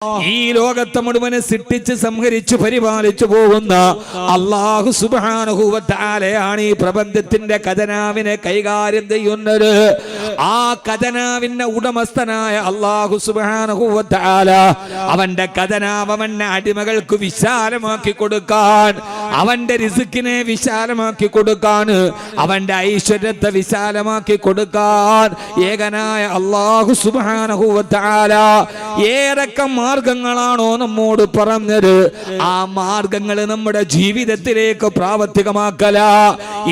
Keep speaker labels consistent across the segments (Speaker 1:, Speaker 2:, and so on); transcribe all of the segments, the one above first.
Speaker 1: ഈ ലോകത്തെ മുഴുവനെ സൃഷ്ടിച്ച് സംഹരിച്ചു പരിപാലിച്ചു പോകുന്ന അല്ലാഹു സുബ്ഹാനഹു വ തആലയാണ് ഈ പ്രപഞ്ചത്തിന്റെ ഖജനാവിനെ കൈകാര്യം ചെയ്യുന്നത്. ആ ഖജനാവിന്റെ ഉടമസ്ഥനായ അല്ലാഹു സുബ്ഹാനഹു വ തആല അവന്റെ ഖജനാവ് അവന്റെ അടിമകൾക്ക് വിശാലമാക്കി കൊടുക്കാൻ, അവന്റെ റിസ്കിനെ വിശാലമാക്കി കൊടുക്കാൻ, അവന്റെ ഐശ്വര്യത്തെ വിശാലമാക്കി കൊടുക്കാൻ ഏകനായ അല്ലാഹു സുബ്ഹാനഹു വ തആല ഏതൊക്കെ മാർഗങ്ങളാണോ നമ്മോട് പറഞ്ഞത് ആ മാർഗങ്ങൾ നമ്മുടെ ജീവിതത്തിലേക്ക് പ്രാവർത്തികമാക്കല.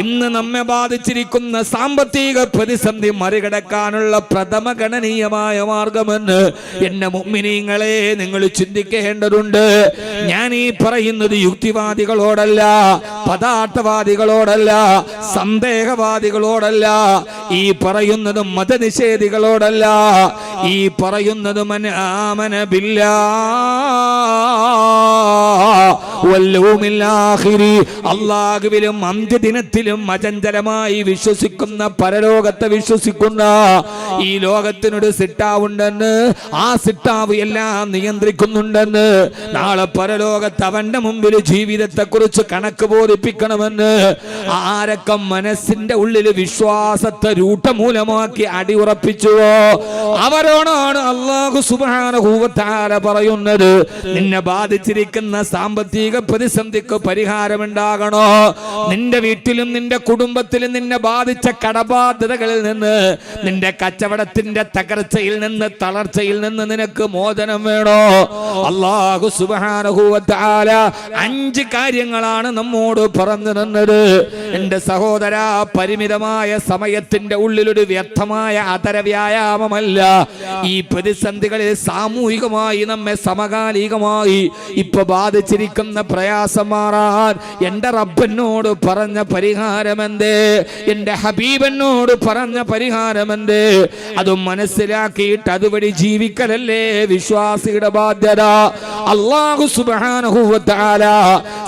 Speaker 1: ഇന്ന് നമ്മെ ബാധിച്ചിരിക്കുന്ന സാമ്പത്തിക പ്രതിസന്ധി മറികടക്കാനുള്ള പ്രഥമ ഗണനീയമായ മാർഗമെന്ന് എന്നെ മുഅ്മിനീങ്ങളെ നിങ്ങൾ ചിന്തിക്കേണ്ടതുണ്ട്. ഞാൻ ഈ പറയുന്നത് യുക്തിവാദികളോടല്ല, പദാർത്ഥവാദികളോടല്ല, സന്ദേഹവാദികളോടല്ല, ഈ പറയുന്നത് മതനിഷേധികളോടല്ല, ഈ പറയുന്നത് മൻ ആമന ബില്ലാഹ് വൽയൗമിൽ ആഖിർ, അല്ലാഹുവിലും അന്ത്യദിനത്തിലും അചഞ്ചലമായി വിശ്വസിക്കുന്ന, പരലോകത്തെ വിശ്വസിക്കുന്ന, ഈ ലോകത്തിനൊരു സിട്ടാവുണ്ടെന്ന്, ആ സിട്ടാവ് എല്ലാം നിയന്ത്രിക്കുന്നുണ്ടെന്ന്, നാളെ പരലോകത്ത് അവന്റെ മുമ്പിൽ ജീവിതത്തെ കുറിച്ച് കണക്ക് ബോധിപ്പിക്കണമെന്ന് ആരൊക്കെ മനസ്സിന്റെ ഉള്ളിൽ വിശ്വാസത്തെ രൂഢമൂലമാക്കി അടിയുറപ്പിച്ചുവോ അവരോടാണ് അല്ലാഹു സുബ്ഹാനഹു വ തആല പറയുന്നത്, നിന്നെ ബാധിച്ചിരിക്കുന്ന സാമ്പത്തിക പ്രതിസന്ധിക്ക് പരിഹാരമുണ്ടാകണോ? നിന്റെ വീട്ടിലും നിന്റെ കുടുംബത്തിലും നിന്നെ ബാധിച്ച കടബാധ്യതകളിൽ നിന്ന്, നിന്റെ കച്ചവടത്തിന്റെ തകർച്ചയിൽ നിന്ന്, തളർച്ചയിൽ നിന്ന് നിനക്ക് മോചനം വേണോ? അല്ലാഹു സുബ്ഹാനഹു വ തആല 5 കാര്യങ്ങളാണ് നമ്മോട് പറഞ്ഞു തന്നത്. എന്റെ സഹോദര, പരിമിതമായ സമയത്തിന്റെ ഉള്ളിലൊരു വ്യർത്ഥമായ അതര വ്യായാമമല്ല ഈ പ്രതിസന്ധികളിൽ സാമൂഹികമായി നമ്മെ സമകാലികമായി ഇപ്പൊ ബാധിച്ചിരിക്കുന്ന പ്രയാസം മാറാൻ എന്റെ റബ്ബനോട് പറഞ്ഞ പരിഹാരമെന്തേ, എന്റെ ഹബീബനോട് പറഞ്ഞ പരിഹാരമെന്തേ, അതും മനസ്സിലാക്കിയിട്ട് അതുവഴി ജീവിക്കലല്ലേ വിശ്വാസിയുടെ ബാധ്യത. അല്ലാഹു സുബ്ഹാനഹു വ തആല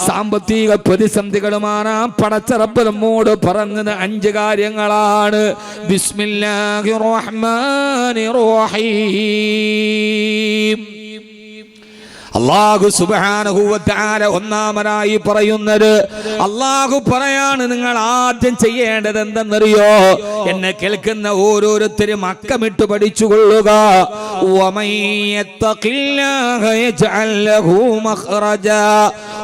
Speaker 1: സാമ്പത്തിക പ്രതിസന്ധികൾ മാറാൻ പടച്ച റബ്ബ് നമ്മോട് പറഞ്ഞത് 5 കാര്യങ്ങളാണ്. ബിസ്മില്ലാഹിർ റഹ്മാനിർ റഹീം. അല്ലാഹു സുബ്ഹാനഹു വ തആല ഒന്നാമതായി പറയുന്നത്, അല്ലാഹു പറയാണ്, നിങ്ങൾ ആദ്യം ചെയ്യേണ്ടത് എന്തെന്നറിയോ? എന്നെ കേൾക്കുന്ന ഓരോരുത്തരും അക്കമിട്ട് പഠിച്ചുകൊള്ളുക. വമൻ യത്തഖില്ലാഹ യജ്അൽ ലഹു മഖ്റജാ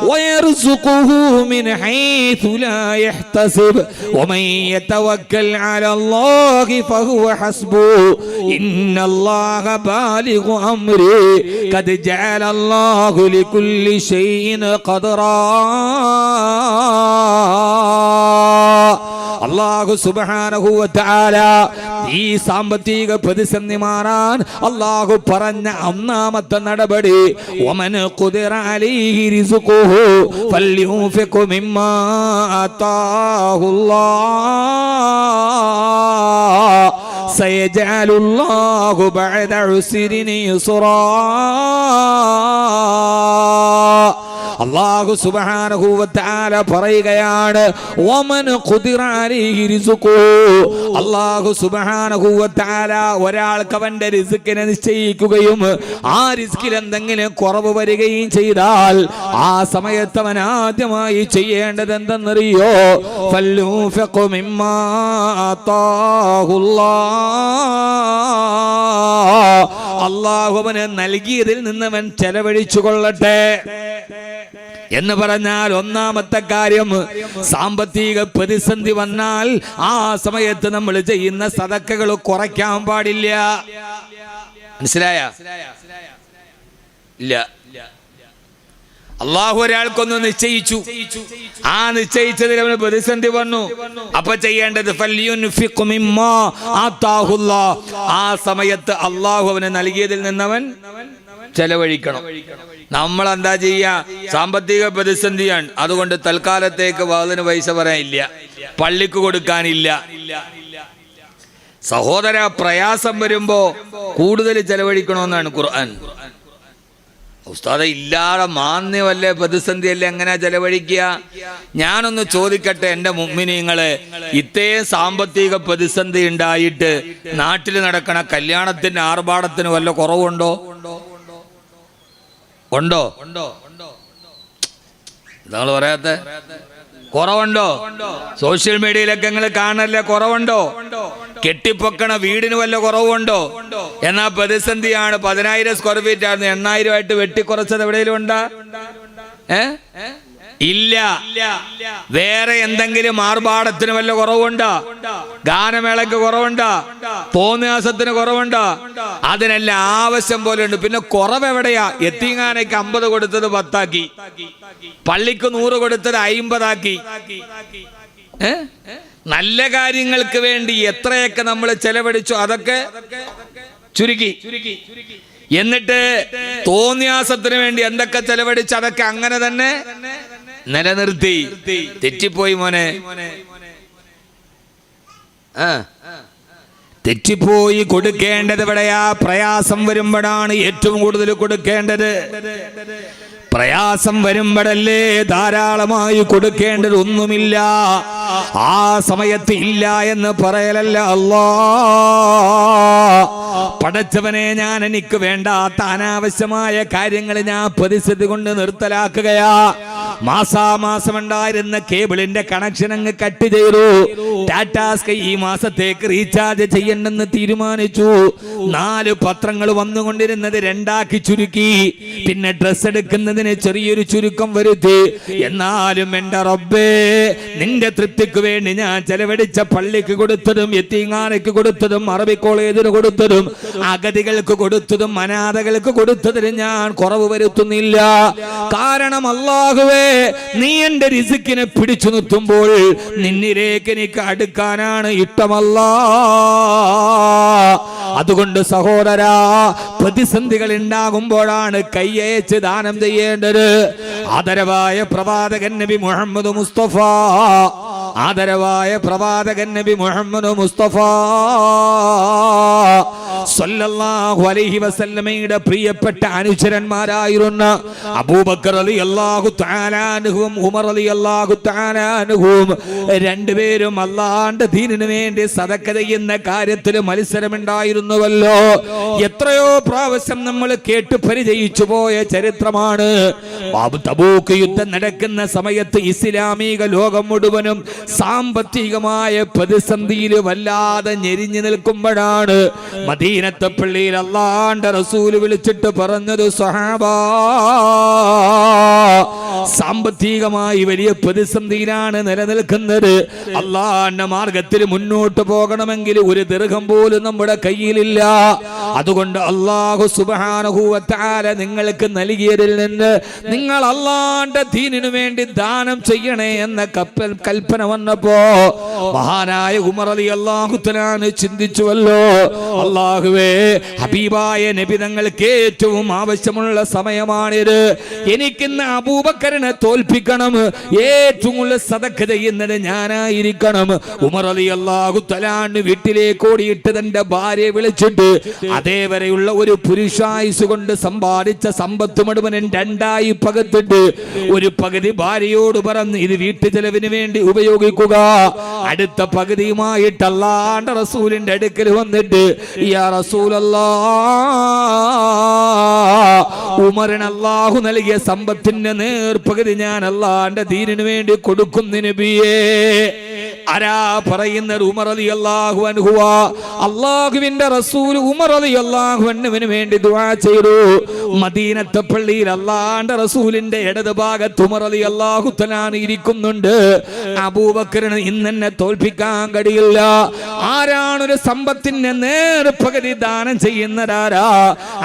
Speaker 1: വയർസുഖുഹു മിൻ ഹൈഥു ലാ യഹ്തസിബ് വമൻ യതവക്കൽ അലല്ലാഹി ഫഹുവ ഹസ്ബുഹു ഇന്നല്ലാഹ ബാലിഗു അംരി ഖദ് ജഅല അല്ലാഹു ലികുല്ലി ശൈഇൻ ഖദറാ. അല്ലാഹു സുബ്ഹാനഹു വ തആല ഈ സാമ്പത്തിക പ്രതിസന്ധി മാറാൻ അല്ലാഹു പറഞ്ഞ ഒന്നാമത്തെ നടപടി, വമൻ ഖുദിറ അലൈഹി റിസ്ഖുഹു ഫൽയുൻഫിഖ് മിമ്മാ ആതാഹുല്ലാഹ് സയജഅലുല്ലാഹു ബഅദ ഉസ്രിൻ യുസ്റാ. അല്ലാഹു സുബ്ഹാനഹു വ തആല പറയുകയാണ്, വമൻ ഖുദിറ അലൈഹി റിസ്ഖുഹു, അല്ലാഹു സുബ്ഹാനഹു വ തആല ഒരാൾക്ക് അവന്റെ റിസ്കിനെ നിശ്ചയിക്കുകയും ആ റിസ്കിൽ എന്തെങ്കിലും കുറവ് വരികയും ചെയ്താൽ ആ സമയത്ത് അവൻ ആദ്യമായി ചെയ്യേണ്ടത് എന്തെന്നറിയോ? ഫൽയുൻഫിഖ് മിമ്മാ ആതാഹുല്ലാഹ്, അല്ലാഹു അവന് നൽകിയതിൽ നിന്ന് അവൻ ചെലവഴിച്ചു കൊള്ളട്ടെ എന്ന് പറഞ്ഞാൽ ഒന്നാമത്തെ കാര്യം, സാമ്പത്തിക പ്രതിസന്ധി വന്നാൽ ആ സമയത്ത് നമ്മൾ ചെയ്യുന്ന സദക്കകൾ കുറയ്ക്കാൻ പാടില്ല. മനസ്സിലായ? ഇല്ല. അല്ലാഹു ഒരാൾക്കൊന്ന് നിശ്ചയിച്ചു, ആ നിശ്ചയിച്ചതിൽ അവന് പ്രതിസന്ധി വന്നു. അപ്പൊ ചെയ്യേണ്ടത് ഫൽയുൻഫിഖ് മിമ്മാ ആതാഹുല്ലാഹ്, ആ സമയത്ത് അല്ലാഹു അവന് നൽകിയതിൽ നിന്നവൻ ചെലവഴിക്കണം. നമ്മൾ എന്താ ചെയ്യാ? സാമ്പത്തിക പ്രതിസന്ധിയാണ്, അതുകൊണ്ട് തൽക്കാലത്തേക്ക് വാതിന് പൈസ പറയാനില്ല, പള്ളിക്ക് കൊടുക്കാനില്ല. സഹോദര, പ്രയാസം വരുമ്പോ കൂടുതൽ ചെലവഴിക്കണമെന്നാണ് ഖുർആൻ. ഉസ്താദെ, ഇല്ലാതെ മാന്യമല്ലേ, പ്രതിസന്ധിയല്ലേ, എങ്ങനെ ചെലവഴിക്കുക? ഞാനൊന്ന് ചോദിക്കട്ടെ എൻ്റെ മുഅ്മിനീങ്ങളെ, ഇത്രയും സാമ്പത്തിക പ്രതിസന്ധി ഉണ്ടായിട്ട് നാട്ടിൽ നടക്കണ കല്യാണത്തിന് ആർഭാടത്തിന് വല്ല കുറവുണ്ടോ? ഉണ്ടോ? നിങ്ങൾ പറയാത്ത കുറവുണ്ടോ? സോഷ്യൽ മീഡിയയിലൊക്കെ നിങ്ങൾ കാണല്ലേ, കുറവുണ്ടോ? കെട്ടിപ്പൊക്കണ വീടിന് വല്ല കുറവുണ്ടോ? എന്നാ പ്രതിസന്ധിയാണ്. 10,000 സ്ക്വയർ ഫീറ്റ് ആയിരുന്നു, 8,000 ആയിട്ട് വെട്ടിക്കുറച്ചത് എവിടെയെങ്കിലും ഉണ്ടാ? ഇല്ല. വേറെ എന്തെങ്കിലും ആർഭാടത്തിന് വല്ല കുറവുണ്ടോ? ഗാനമേളയ്ക്ക് കുറവുണ്ടോ? തോന്നിയാസത്തിന് കുറവുണ്ടോ? അതിനെല്ലാം ആവശ്യം പോലെ ഉണ്ട്. പിന്നെ കുറവ് എവിടെയാ? യത്തീംഖാനയ്ക്ക് 50 കൊടുത്തത് 10 ആക്കി, പള്ളിക്ക് 100 കൊടുത്തത് 50 ആക്കി. നല്ല കാര്യങ്ങൾക്ക് വേണ്ടി എത്രയൊക്കെ നമ്മൾ ചെലവഴിച്ചു അതൊക്കെ ചുരുക്കി. എന്നിട്ട് തോന്നിയാസത്തിന് വേണ്ടി എന്തൊക്കെ ചെലവഴിച്ച് അതൊക്കെ അങ്ങനെ തന്നെ നിലനിർത്തി. തെറ്റിപ്പോയി മോനെ, തെറ്റിപ്പോയി. കൊടുക്കേണ്ടത് എവിടെയാ? പ്രയാസം വരുമ്പോഴാണ് ഏറ്റവും കൂടുതൽ കൊടുക്കേണ്ടത്. പ്രയാസം വരുമ്പോഴല്ലേ ധാരാളമായി കൊടുക്കേണ്ടത്. ഒന്നുമില്ല ആ സമയത്ത് ഇല്ല എന്ന് പറയലല്ല അല്ലാ. പടച്ചവനെ, ഞാൻ എനിക്ക് വേണ്ടാത്ത അനാവശ്യമായ കാര്യങ്ങൾ ഞാൻ പ്രതിസന്ധി കൊണ്ട് നിർത്തലാക്കുകയാ. മാസാമാസം ഉണ്ടായിരുന്ന കേബിളിന്റെ കണക്ഷൻ അങ്ങ് കട്ട് ചെയ്തു. ടാറ്റാ സ്കൈ ഈ മാസത്തേക്ക് റീചാർജ് ചെയ്യണമെന്ന് തീരുമാനിച്ചു. 4 പത്രങ്ങൾ വന്നുകൊണ്ടിരുന്നത് 2 ആക്കി ചുരുക്കി. പിന്നെ ഡ്രസ് എടുക്കുന്നതിന് ചെറിയൊരു ചുരുക്കം വരുത്തി. എന്നാലും എന്റെ റബ്ബേ, നിന്റെ തൃപ്തിക്ക് വേണ്ടി ഞാൻ ചെലവഴിച്ച പള്ളിക്ക് കൊടുത്തതും യത്തീംഖാനയ്ക്ക് കൊടുത്തതും അറബി കോളേജിന് കൊടുത്തതും അഗതികൾക്ക് കൊടുത്തതും അനാഥകൾക്ക് കൊടുത്തതിന് ഞാൻ കുറവ് വരുത്തുന്നില്ല. കാരണം അല്ലാഹുവേ, നീ എന്റെ റിസ്കിനെ പിടിച്ചു നിർത്തുമ്പോൾ നിന്നിലേക്ക് എനിക്ക് അടുക്കാനാണ് ഇഷ്ടമല്ലാ. അതുകൊണ്ട് സഹോദരാ, പ്രതിസന്ധികൾ ഉണ്ടാകുമ്പോഴാണ് കയ്യയച്ച് ദാനം ചെയ്യേണ്ടത്. ആദരവായ പ്രവാചകൻ നബി മുഹമ്മദ് മുസ്തഫ, ആദരവായ പ്രവാചകൻ നബി മുഹമ്മദ് മുസ്തഫ സല്ലല്ലാഹു അലൈഹി വസല്ലമയുടെ പ്രിയപ്പെട്ട അനുചരന്മാരായിരുന്ന അബൂബക്കർ റളിയല്ലാഹു തആല അൻഹുവും ഉമർ റളിയല്ലാഹു തആല അൻഹുവും രണ്ടുപേരും അല്ലാഹുവിന്റെ ദീനിനു വേണ്ടി സദഖ ചെയ്യുന്ന കാര്യത്തിൽ മത്സരമുണ്ടായിരുന്നുവല്ലോ. എത്രയോ പ്രാവശ്യം നമ്മൾ കേട്ട് പരിചയിച്ചു പോയ ചരിത്രമാണ്. തബൂക്ക് യുദ്ധം നടക്കുന്ന സമയത്ത് ഇസ്ലാമിക ലോകം മുഴുവനും സാമ്പത്തികമായ പ്രതിസന്ധിയിൽ വല്ലാതെ ഞെരിഞ്ഞു നിൽക്കുമ്പോഴാണ് മദീനത്തെ പള്ളിയിൽ അല്ലാഹുവിന്റെ റസൂൽ വിളിച്ചിട്ട് പറഞ്ഞത്, സ്വഹാബാ, സാമ്പത്തികമായി വലിയ പ്രതിസന്ധിയിലാണ് നിലനിൽക്കുന്നത്. അല്ലാഹുവിന്റെ മാർഗത്തിൽ മുന്നോട്ട് പോകണമെങ്കിൽ ഒരു ദിർഹം പോലും നമ്മുടെ കയ്യിലില്ല. അതുകൊണ്ട് അല്ലാഹു സുബ്ഹാനഹു വ തആല നിങ്ങൾക്ക് നൽകിയതിൽ നിന്ന് നിങ്ങൾ അല്ലാഹുവിന്റെ ദീനിനു വേണ്ടി ദാനം ചെയ്യണേ എന്ന കൽപ്പന വന്നപ്പോ മഹാനായ ഉമർ റളിയല്ലാഹു തആല ചിന്തിച്ചുവല്ലോ, അല്ലാഹുവേ, ഹബീബായ നബി തങ്ങൾക്ക് ഏറ്റവും ആവശ്യമുള്ള സമയമാണിത്. എനിക്കിന്ന് അബൂബക്കറിനെ തോൽപ്പിക്കണം. ഏറ്റവും കൂടുതൽ സദഖ ചെയ്യുന്നത് ഞാനായിരിക്കണം. ഉമർ റളിയല്ലാഹു തആല വീട്ടിലേക്ക് ഓടിയിട്ട് തന്റെ ഭാര്യയെ വിളിച്ചിട്ട് അതേവരെയുള്ള ഒരു പുരുഷായുസ് കൊണ്ട് സമ്പാദിച്ച സമ്പത്ത് മുഴുവനും 2ആയി പകുത്തിട്ട് ഒരു പകുതി ഭാര്യയോട് പറഞ്ഞ് ഇത് വീട്ടു ചെലവിന് വേണ്ടി ഉപയോഗിക്കുക. അടുത്ത പകുതിയുമായിട്ട് അല്ലാഹുവിന്റെ റസൂലിന്റെ അടുക്കൽ വന്നിട്ട്, യാ റസൂലല്ലാഹ്, ഉമറിന് അല്ലാഹു നൽകിയ സമ്പത്തിന്റെ നേർപകുതി ഞാൻ അല്ലാഹുവിന്റെ ദീനിനു വേണ്ടി കൊടുക്കുന്നു നബിയേ. ആരാ പറയുന്നത്? ഉമർ റളിയല്ലാഹു അൻഹു. അല്ലാഹുവിന്റെ റസൂൽ ഉമർ റളിയല്ലാഹു അൻഹുവിന് വേണ്ടി ദുആ ചെയ്തു. മദീനത്തെ പള്ളിയിൽ അല്ലാഹുവിന്റെ റസൂലിന്റെ ഇടത് ഭാഗത്ത് ഉമർ റളിയല്ലാഹു തആല ഇരിക്കുന്നുണ്ട്. അബൂബക്കറിന് ഇന്നെന്നെ തോൽപ്പിക്കാൻ കഴിയില്ല. ആരാണ് ഒരു സമ്പത്തിന്റെ നേർപകുതി ദാനം ചെയ്യുന്നതാരാ?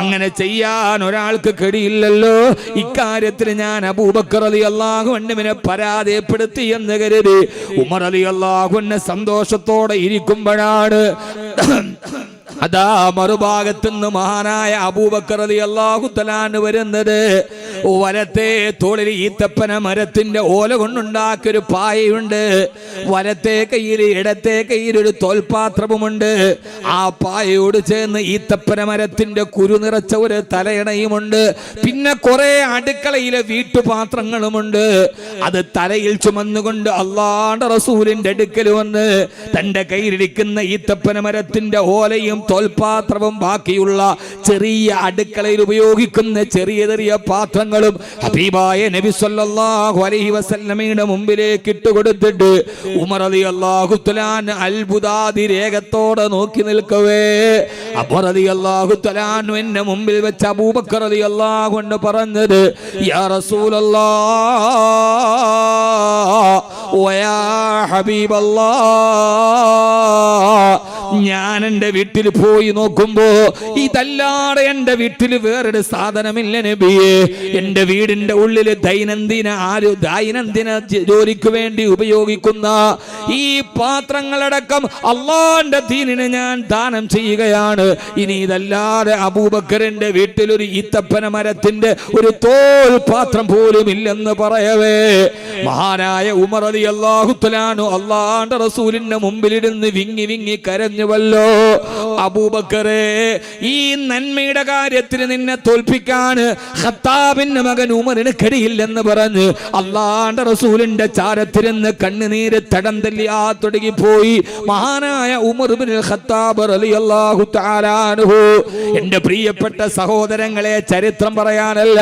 Speaker 1: അങ്ങനെ ചെയ്യാൻ ഒരാൾക്ക് കഴിയില്ലല്ലോ. ഇക്കാര്യത്തിൽ ഞാൻ അബൂബക്കർ റളിയല്ലാഹു അൻഹുവിനെ പരാജയപ്പെടുത്തി എന്ന് കരുതി ഉമർ റളിയല്ലാഹു അൻഹു സന്തോഷത്തോടെ ഇരിക്കുമ്പോഴാണ് അതാ മറുഭാഗത്തുനിന്ന് മഹാനായ അബൂബക്കർ റളിയല്ലാഹു തആല വരുന്നത്. വലത്തെ തോളിൽ ഈത്തപ്പന മരത്തിന്റെ ഓല കൊണ്ടുണ്ടാക്കിയൊരു പായയുണ്ട്. വലത്തെ കയ്യിൽ ഇടത്തെ കയ്യിൽ ഒരു തോൽപാത്രവുമുണ്ട്. ആ പായയോട് ചേർന്ന് ഈത്തപ്പന മരത്തിന്റെ കുരു നിറച്ച ഒരു തലയണയുമുണ്ട്. പിന്നെ കുറെ അടുക്കളയിലെ വീട്ടുപാത്രങ്ങളുമുണ്ട്. അത് തലയിൽ ചുമന്നുകൊണ്ട് അല്ലാഹുവിന്റെ റസൂലിന്റെ അടുക്കൽ വന്ന് തന്റെ കയ്യിലിരിക്കുന്ന ഈത്തപ്പന മരത്തിന്റെ ഓലയും തോൽപാത്രവും ബാക്കിയുള്ള ചെറിയ അടുക്കളയിൽ ഉപയോഗിക്കുന്ന ചെറിയ ചെറിയ പാത്രങ്ങളും ഹബീബായ നബി സല്ലല്ലാഹു അലൈഹി വസല്ലമയുടെ മുമ്പിലേക്ക് ഇട്ടുകൊടുത്തിട്ട് ഉമർ റളിയല്ലാഹു തആല അത്ഭുതാതി രേഖത്തോടെ നോക്കി നിൽക്കവേ അബൂ റളിയല്ലാഹു തആല എന്നെ മുമ്പിൽ വെച്ച് അബൂബക്കർ റളിയല്ലാഹു അൻഹു പറഞ്ഞത്, യാ റസൂലല്ലാഹ് വയാ ഹബീബല്ലാഹ്, ഞാൻ എൻ്റെ വീട്ടിൽ പോയി നോക്കുമ്പോ ഇതല്ലാതെ എൻ്റെ വീട്ടിൽ വേറൊരു സാധനമില്ല നബിയേ. എൻ്റെ വീടിന്റെ ഉള്ളിൽ ദൈനംദിന ജോലിക്ക് വേണ്ടി ഉപയോഗിക്കുന്ന ഈ പാത്രങ്ങളടക്കം അല്ലാഹുവിന്റെ ദീനിന് ഞാൻ ദാനം ചെയ്യുകയാണ്. ഇനി ഇതല്ലാതെ അബൂബക്കറിന്റെ വീട്ടിൽ ഒരു ഈത്തപ്പന മരത്തിന്റെ ഒരു തോൽ പാത്രം പോലും ഇല്ലെന്ന് പറയവേ മഹാനായ ഉമർ റളിയല്ലാഹു തആല അല്ലാഹുവിന്റെ റസൂലിന്റെ മുമ്പിലിരുന്ന് വിങ്ങി വിങ്ങി കരഞ്ഞുവല്ലോ. അബൂബക്കറേ, ഈ നന്മയുടെ കാര്യത്തിൽ നിന്നെ തോൽപ്പിക്കാൻ ഖത്താബിന്റെ മകൻ ഉമറിന് കഴിയില്ലെന്ന് പറഞ്ഞ് അല്ലാഹുവിന്റെ റസൂലിന്റെ ചാരത്തിരുന്ന് കണ്ണുനീര് തടം തല്ലിയാ തുടങ്ങിപ്പോയി മഹാനായ ഉമർ ഇബ്നുൽ ഖത്താബ് റളിയല്ലാഹു തആല അൻഹു. എന്റെ പ്രിയപ്പെട്ട സഹോദരങ്ങളെ, ചരിത്രം പറയാനല്ല,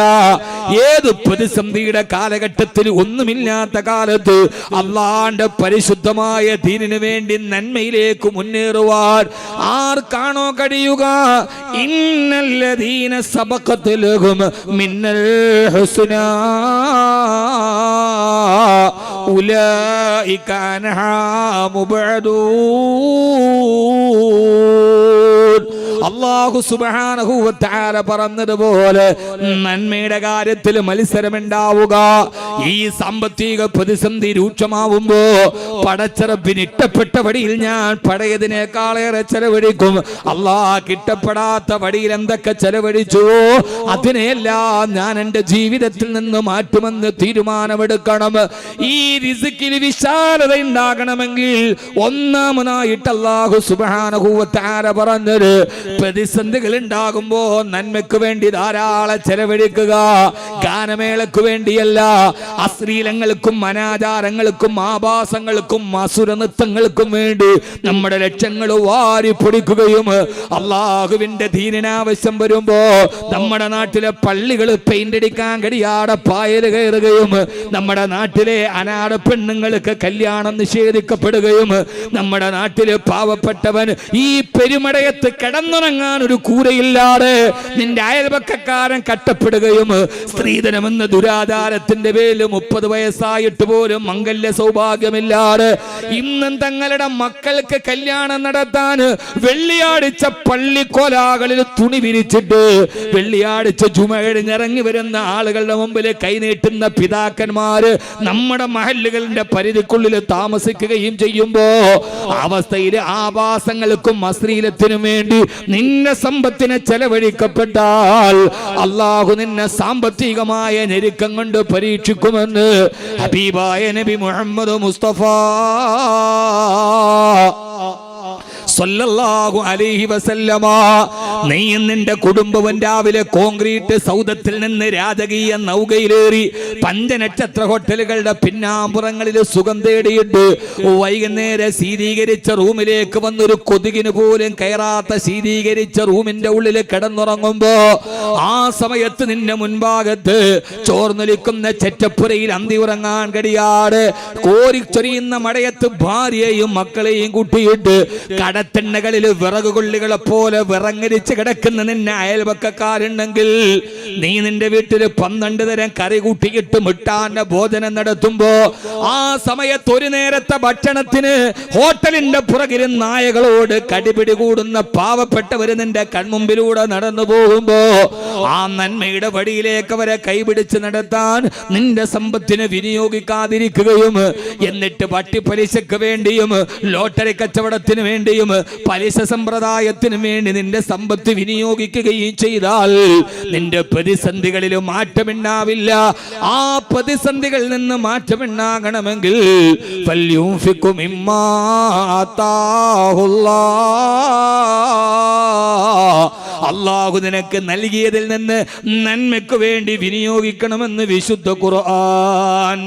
Speaker 1: ഏത് പ്രതിസന്ധിയുടെ കാലഘട്ടത്തിൽ ഒന്നുമില്ലാത്ത കാലത്ത് അല്ലാഹുവിന്റെ പരിശുദ്ധമായ ദീനിനു വേണ്ടി നന്മയിലേക്ക് മുന്നേറുവാൻ ആർക്കാണോ കഴിയുക, ഇന്നല്ലദീന സബഖത് ലഹും മിന്നൽ ഹുസ്നാ ഉലൈക അൻഹാ മുബഅദൂൻ. അല്ലാഹു സുബ്ഹാനഹു വ തആല പറഞ്ഞതുപോലെ നന്മയുടെ കാര്യത്തിൽ മത്സരമുണ്ടാവുക. ഈ സാമ്പത്തിക പ്രതിസന്ധി രൂക്ഷമാവുമ്പോ പടച്ചറപ്പിന് ഇഷ്ടപ്പെട്ട വഴിയിൽ ഞാൻ പഴയതിനേക്കാളേറെ ചെലവഴിക്കും. അല്ലാഹ് ഇഷ്ടപ്പെടാത്ത വഴിയിൽ എന്തൊക്കെ ചെലവഴിച്ചു അതിനെല്ലാം ഞാൻ എൻ്റെ ജീവിതത്തിൽ നിന്ന് മാറ്റുമെന്ന് തീരുമാനമെടുക്കണം. ഈ റിസ്കിൽ വിശാലത ഉണ്ടാകണമെങ്കിൽ ഒന്നാമനായിട്ട് അല്ലാഹു സുബ്ഹാനഹു വ തആല പറഞ്ഞത്, പ്രതിസന്ധികൾ ഉണ്ടാകുമ്പോ നന്മയ്ക്ക് വേണ്ടി ധാരാളം ചെലവഴിക്കുക. ഗാനമേളക്ക് വേണ്ടിയല്ല, അശ്ലീലങ്ങൾക്കും അനാചാരങ്ങൾക്കും ആഭാസങ്ങൾക്കും അസുര നൃത്തങ്ങൾക്കും വേണ്ടി നമ്മുടെ ലക്ഷ്യങ്ങൾ വാരി പൊടിക്കുകയും അള്ളാഹുവിന്റെ ദീനിനാവശ്യം വരുമ്പോ നമ്മുടെ നാട്ടിലെ പള്ളികൾ പെയിന്റ് അടിക്കാൻ കഴിയാതെ പായൽ കയറുകയും നമ്മുടെ നാട്ടിലെ അനാഥ പെണ്ണുങ്ങൾക്ക് കല്യാണം നിഷേധിക്കപ്പെടുകയും നമ്മുടെ നാട്ടിലെ പാവപ്പെട്ടവൻ ഈ പെരുമടയത്ത് കിടന്നുറങ്ങാൻ ഒരു കൂരയില്ലാതെ നിന്റെ അയൽപക്കക്കാരൻ കട്ടപ്പെടുകയും സ്ത്രീധനമെന്ന ദുരാചാരത്തിന്റെ പേരിൽ 30 വയസ്സായിട്ട് പോലും മംഗല്യ സൗഭാഗ്യമില്ലാതെ ഇന്നും തങ്ങളുടെ മക്കൾക്ക് കല്യാണം നടത്താൻ വെള്ളിയാഴ്ച പള്ളിക്കോലാകളിൽ തുണി വിരിച്ചിട്ട് വെള്ളിയാഴ്ച ജുമ കഴിഞ്ഞിറങ്ങി വരുന്ന ആളുകളുടെ മുമ്പിൽ കൈനീട്ടുന്ന പിതാക്കന്മാര് നമ്മുടെ മഹല്ലുകളുടെ പരിധിക്കുള്ളിൽ താമസിക്കുകയും ചെയ്യുമ്പോ അവസ്ഥയിൽ ആവാസങ്ങൾക്കും അശ്ലീലത്തിനും വേണ്ടി നിന്റെ സമ്പത്തിനെ ചെലവഴിക്കപ്പെട്ടാൽ അള്ളാഹു നിന്നെ സാമ്പത്തികമായ ഞെരുക്കം കൊണ്ട് പരീക്ഷിക്കുമെന്ന് ഹബീബായ നബി മുഹമ്മദ് മുസ്തഫ സല്ലല്ലാഹു അലൈഹി വസല്ലമ. നീയും നിന്റെ കുടുംബവും രാവിലെ കോൺക്രീറ്റ് സൗധത്തിൽ നിന്ന് രാജകീയ നൗകയിലേറി പഞ്ചനക്ഷത്ര ഹോട്ടലുകളുടെ പിന്നാമ്പുറങ്ങളിൽ സുഖം തേടിയിട്ട് വൈകുന്നേരം ശീതീകരിച്ച റൂമിലേക്ക് വന്നൊരു കൊതുകിന് പോലും കയറാത്ത ശീതീകരിച്ച റൂമിന്റെ ഉള്ളിൽ കിടന്നുറങ്ങുമ്പോ ആ സമയത്ത് നിന്റെ മുൻഭാഗത്ത് ചോർന്നൊലിക്കുന്ന ചെറ്റപ്പുരയിൽ അന്തി ഉറങ്ങാൻ കഴിയാതെ കോരിച്ചൊരിയുന്ന മഴയത്ത് ഭാര്യയെയും മക്കളെയും കൂട്ടിയിട്ട് കടത്തെണ്ണകളിൽ വിറകുകൊള്ളികളെ പോലെ വിറങ്ങരിച്ച് കിടക്കുന്ന നിന്നെ അയൽപക്കക്കാരുണ്ടെങ്കിൽ നീ നിന്റെ വീട്ടിൽ 12 തരം കറി കൂട്ടിയിട്ട് മിട്ടാന്റെ ഭോജനം നടത്തുമ്പോ ആ സമയത്ത് ഒരു നേരത്തെ ഭക്ഷണത്തിന് ഹോട്ടലിന്റെ പുറകിൽ നായകളോട് കടിപിടി കൂടുന്ന പാവപ്പെട്ടവര് നിന്റെ കൺമുമ്പിലൂടെ നടന്നു പോകുമ്പോ ആ നന്മയുടെ വഴിയിലേക്ക് അവരെ കൈപിടിച്ച് നടത്താൻ നിന്റെ സമ്പത്തിനെ വിനിയോഗിക്കാതിരിക്കുകയും എന്നിട്ട് വട്ടിപ്പലിശക്ക് വേണ്ടിയും ലോട്ടറി കച്ചവടത്തിന് വേണ്ടിയും പലിശ സമ്പ്രദായത്തിന് വേണ്ടി നിന്റെ സമ്പത്ത് വിനിയോഗിക്കുകയും ചെയ്താൽ നിന്റെ പ്രതിസന്ധികളിൽ മാറ്റമുണ്ടാവില്ല. ആ പ്രതിസന്ധികളിൽ നിന്ന് മാറ്റമുണ്ടാകണമെങ്കിൽ ഫല്യുൻഫിഖു മിമ്മാ അല്ലാഹു നിനക്ക് നൽകിയതിൽ നിന്ന് നന്മയ്ക്ക് വേണ്ടി വിനിയോഗിക്കണമെന്ന് വിശുദ്ധ ഖുർആൻ.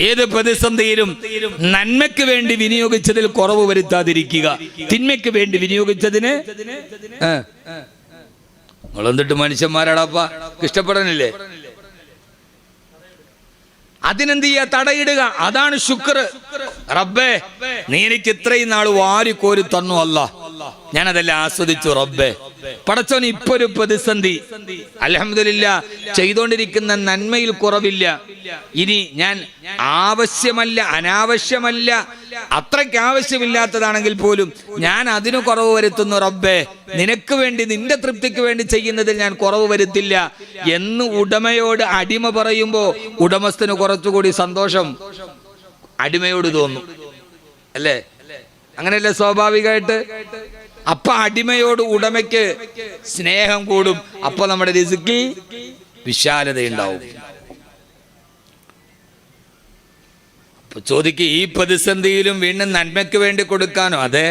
Speaker 1: ഏത് പ്രതിസന്ധിയിലും നന്മയ്ക്ക് വേണ്ടി വിനിയോഗിച്ചതിൽ കുറവ് വരുത്താതിരിക്കുക. തിന്മയ്ക്ക് വേണ്ടി വിനിയോഗിച്ചതിന് നിങ്ങളെന്തിട്ട് മനുഷ്യന്മാരാടാപ്പാ, ഇഷ്ടപ്പെടാനില്ലേ? അതിനെന്ത് ചെയ്യാ? തടയിടുക. അതാണ് ശുക്ർ. റബ്ബേ, നീ എനിക്ക് ഇത്രയും നാൾ വാരിക്കോരി തന്നു, അല്ലാ, ഞാനതെല്ലാം ആസ്വദിച്ചു. റബ്ബേ, പടച്ചോന് ഇപ്പൊ ഒരു പ്രതിസന്ധി, അൽഹംദുലില്ലാ, ചെയ്തുകൊണ്ടിരിക്കുന്ന നന്മയിൽ കുറവില്ല. ഇനി ഞാൻ ആവശ്യമല്ല, അനാവശ്യമല്ല, അത്രയ്ക്ക് ആവശ്യമില്ലാത്തതാണെങ്കിൽ പോലും ഞാൻ അതിന് കുറവ് വരുത്തുന്നു. റബ്ബേ, നിനക്ക് വേണ്ടി, നിന്റെ തൃപ്തിക്ക് വേണ്ടി ചെയ്യുന്നതിൽ ഞാൻ കുറവ് വരുത്തില്ല എന്ന് ഉടമയോട് അടിമ പറയുമ്പോ ഉടമസ്ഥന് കുറച്ചുകൂടി സന്തോഷം അടിമയോട് തോന്നും, അല്ലേ? അങ്ങനെയല്ലേ സ്വാഭാവികമായിട്ട്? അപ്പൊ അടിമയോട് ഉടമയ്ക്ക് സ്നേഹം കൂടും. അപ്പൊ നമ്മുടെ റിസ്കിൽ വിശാലതയുണ്ടാവും. അപ്പൊ ചോദിക്ക്, ഈ പ്രതിസന്ധിയിലും വീണ്ടും നന്മയ്ക്ക് വേണ്ടി കൊടുക്കാനോ? അതെ.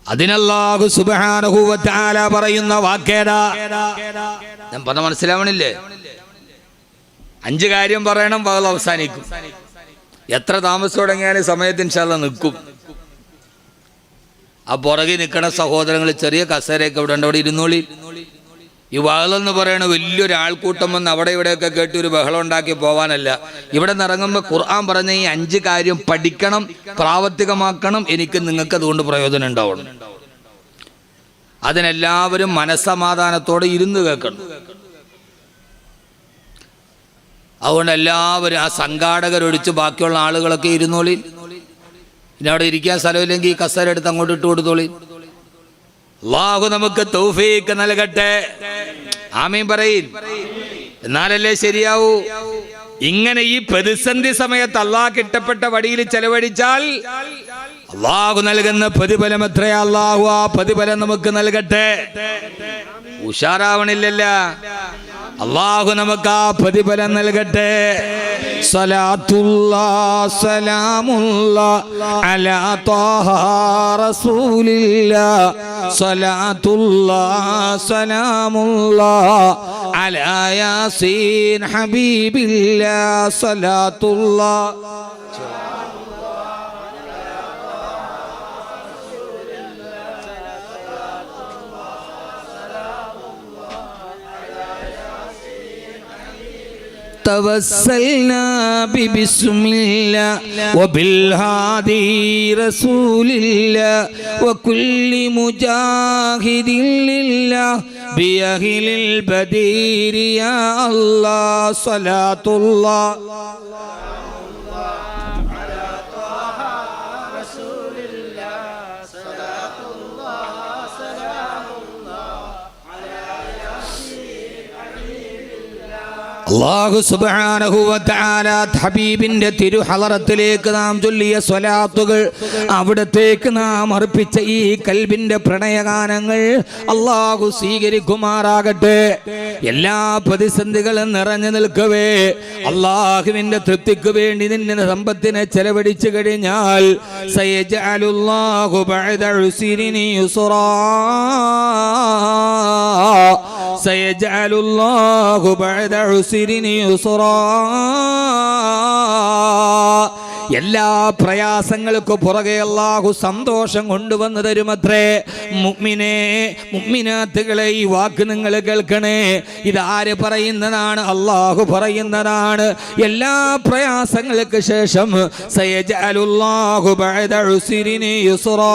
Speaker 1: അതിനല്ലാഹു സുബ്ഹാനഹു വ തആല പറയുന്ന വാക്കേടാ. ഞാൻ പറഞ്ഞ മനസ്സിലാവണില്ലേ? 5 കാര്യം പറയണം, പകൽ അവസാനിക്കും. എത്ര താമസം തുടങ്ങിയാലും സമയത്ത് ഇൻഷാ അല്ലാഹ് നിൽക്കും. ആ പുറകിൽ നിൽക്കണ സഹോദരങ്ങൾ ചെറിയ കസേരയൊക്കെ ഇവിടെ ഉണ്ട്, അവിടെ ഇരുന്നോളി. ഈ വഹളെന്ന് പറയണ വലിയൊരു ആൾക്കൂട്ടം വന്ന് അവിടെ ഇവിടെയൊക്കെ കേട്ട് ഒരു ബഹളം ഉണ്ടാക്കി പോവാനല്ല. ഇവിടെ നിറങ്ങുമ്പോൾ ഖുർആൻ പറഞ്ഞ ഈ 5 കാര്യം പഠിക്കണം, പ്രാവർത്തികമാക്കണം. എനിക്ക് നിങ്ങൾക്ക് അതുകൊണ്ട് പ്രയോജനം ഉണ്ടാവണം. അതിനെല്ലാവരും മനസ്സമാധാനത്തോടെ ഇരുന്ന് കേൾക്കണം. അതുകൊണ്ട് എല്ലാവരും, ആ സംഘാടകരൊഴിച്ച് ബാക്കിയുള്ള ആളുകളൊക്കെ ഇരുന്നോളി. പിന്നെ അവിടെ ഇരിക്കാൻ സ്ഥലമില്ലെങ്കിൽ ഈ കസേര എടുത്ത് അങ്ങോട്ട് ഇട്ട് കൊടുത്തോളി. അല്ലാഹു നമുക്ക് തൗഫീഖ് നൽകട്ടെ. ആമീൻ പറയ്. എന്നാലല്ലേ ശരിയാവൂ. ഇങ്ങനെ ഈ പ്രതിസന്ധി സമയത്ത് അല്ലാഹ് ഇഷ്ടപ്പെട്ട വഴിയിൽ ചെലവഴിച്ചാൽ അല്ലാഹു നൽകുന്ന പ്രതിഫലം എത്രയാ? അല്ലാഹു ആ പ്രതിഫലം നമുക്ക് നൽകട്ടെ. ഉഷാറാവണില്ലല്ല? അല്ലാഹു നമുക്ക് ആ പ്രതിഫലം നൽകട്ടെ. സ്വലാത്തുല്ലാഹ് സലാമുല്ലാഹ് അലാ ത്വാഹ റസൂലില്ലാഹ്. സ്വലാത്തുല്ലാഹ് സലാമുല്ലാഹ് അലാ യാസീൻ ഹബീബില്ലാഹ്. സ്വലാത്തുല്ലാഹ് توسلنا ببسم الله وبالهادي رسول الله وكل مجاهد لله بأهل البدير يا الله. صلاة الله അല്ലാഹു സുബ്ഹാനഹു വ തആല ഹബീബിന്റെ തിരുഹളറത്തിലേക്ക് നാം ചൊല്ലിയ സ്വലാത്തുകൾ, അവിടത്തേക്ക് നാം അർപ്പിച്ച ഈ കൽബിന്റെ പ്രണയഗാനങ്ങൾ അല്ലാഹു സ്വീകരിക്കുമാറാകട്ടെ. എല്ലാ പ്രതിസന്ധികളും നിറഞ്ഞു നിൽക്കവേ അല്ലാഹുവിന്റെ തൃപ്തിക്ക് വേണ്ടി നിന്റെ സമ്പത്തിനെ ചെലവഴിച്ചു കഴിഞ്ഞാൽ സയജഅലുല്ലാഹു ബഅദ ഉസ്രിൻ യുസ്റാ. സയജഅലുല്ലാഹു ബഅദ ഉസ്രിൻ യുസ്റാ. എല്ലാ പ്രയാസങ്ങൾക്കും പുറകെ അല്ലാഹു സന്തോഷം കൊണ്ടുവന്നു തരുമത്രേ. മുഅ്മിനേ, മുഅ്മിനാത്തുകളെ, ഈ വാക്ക് നിങ്ങൾ കേൾക്കണേ. ഇതാര് പറയുന്നതാണ്? അല്ലാഹു പറയുന്നതാണ്. എല്ലാ പ്രയാസങ്ങൾക്ക് ശേഷം സയജഅലുല്ലാഹു ബഅദ ഉസ്രിൻ യുസ്റാ.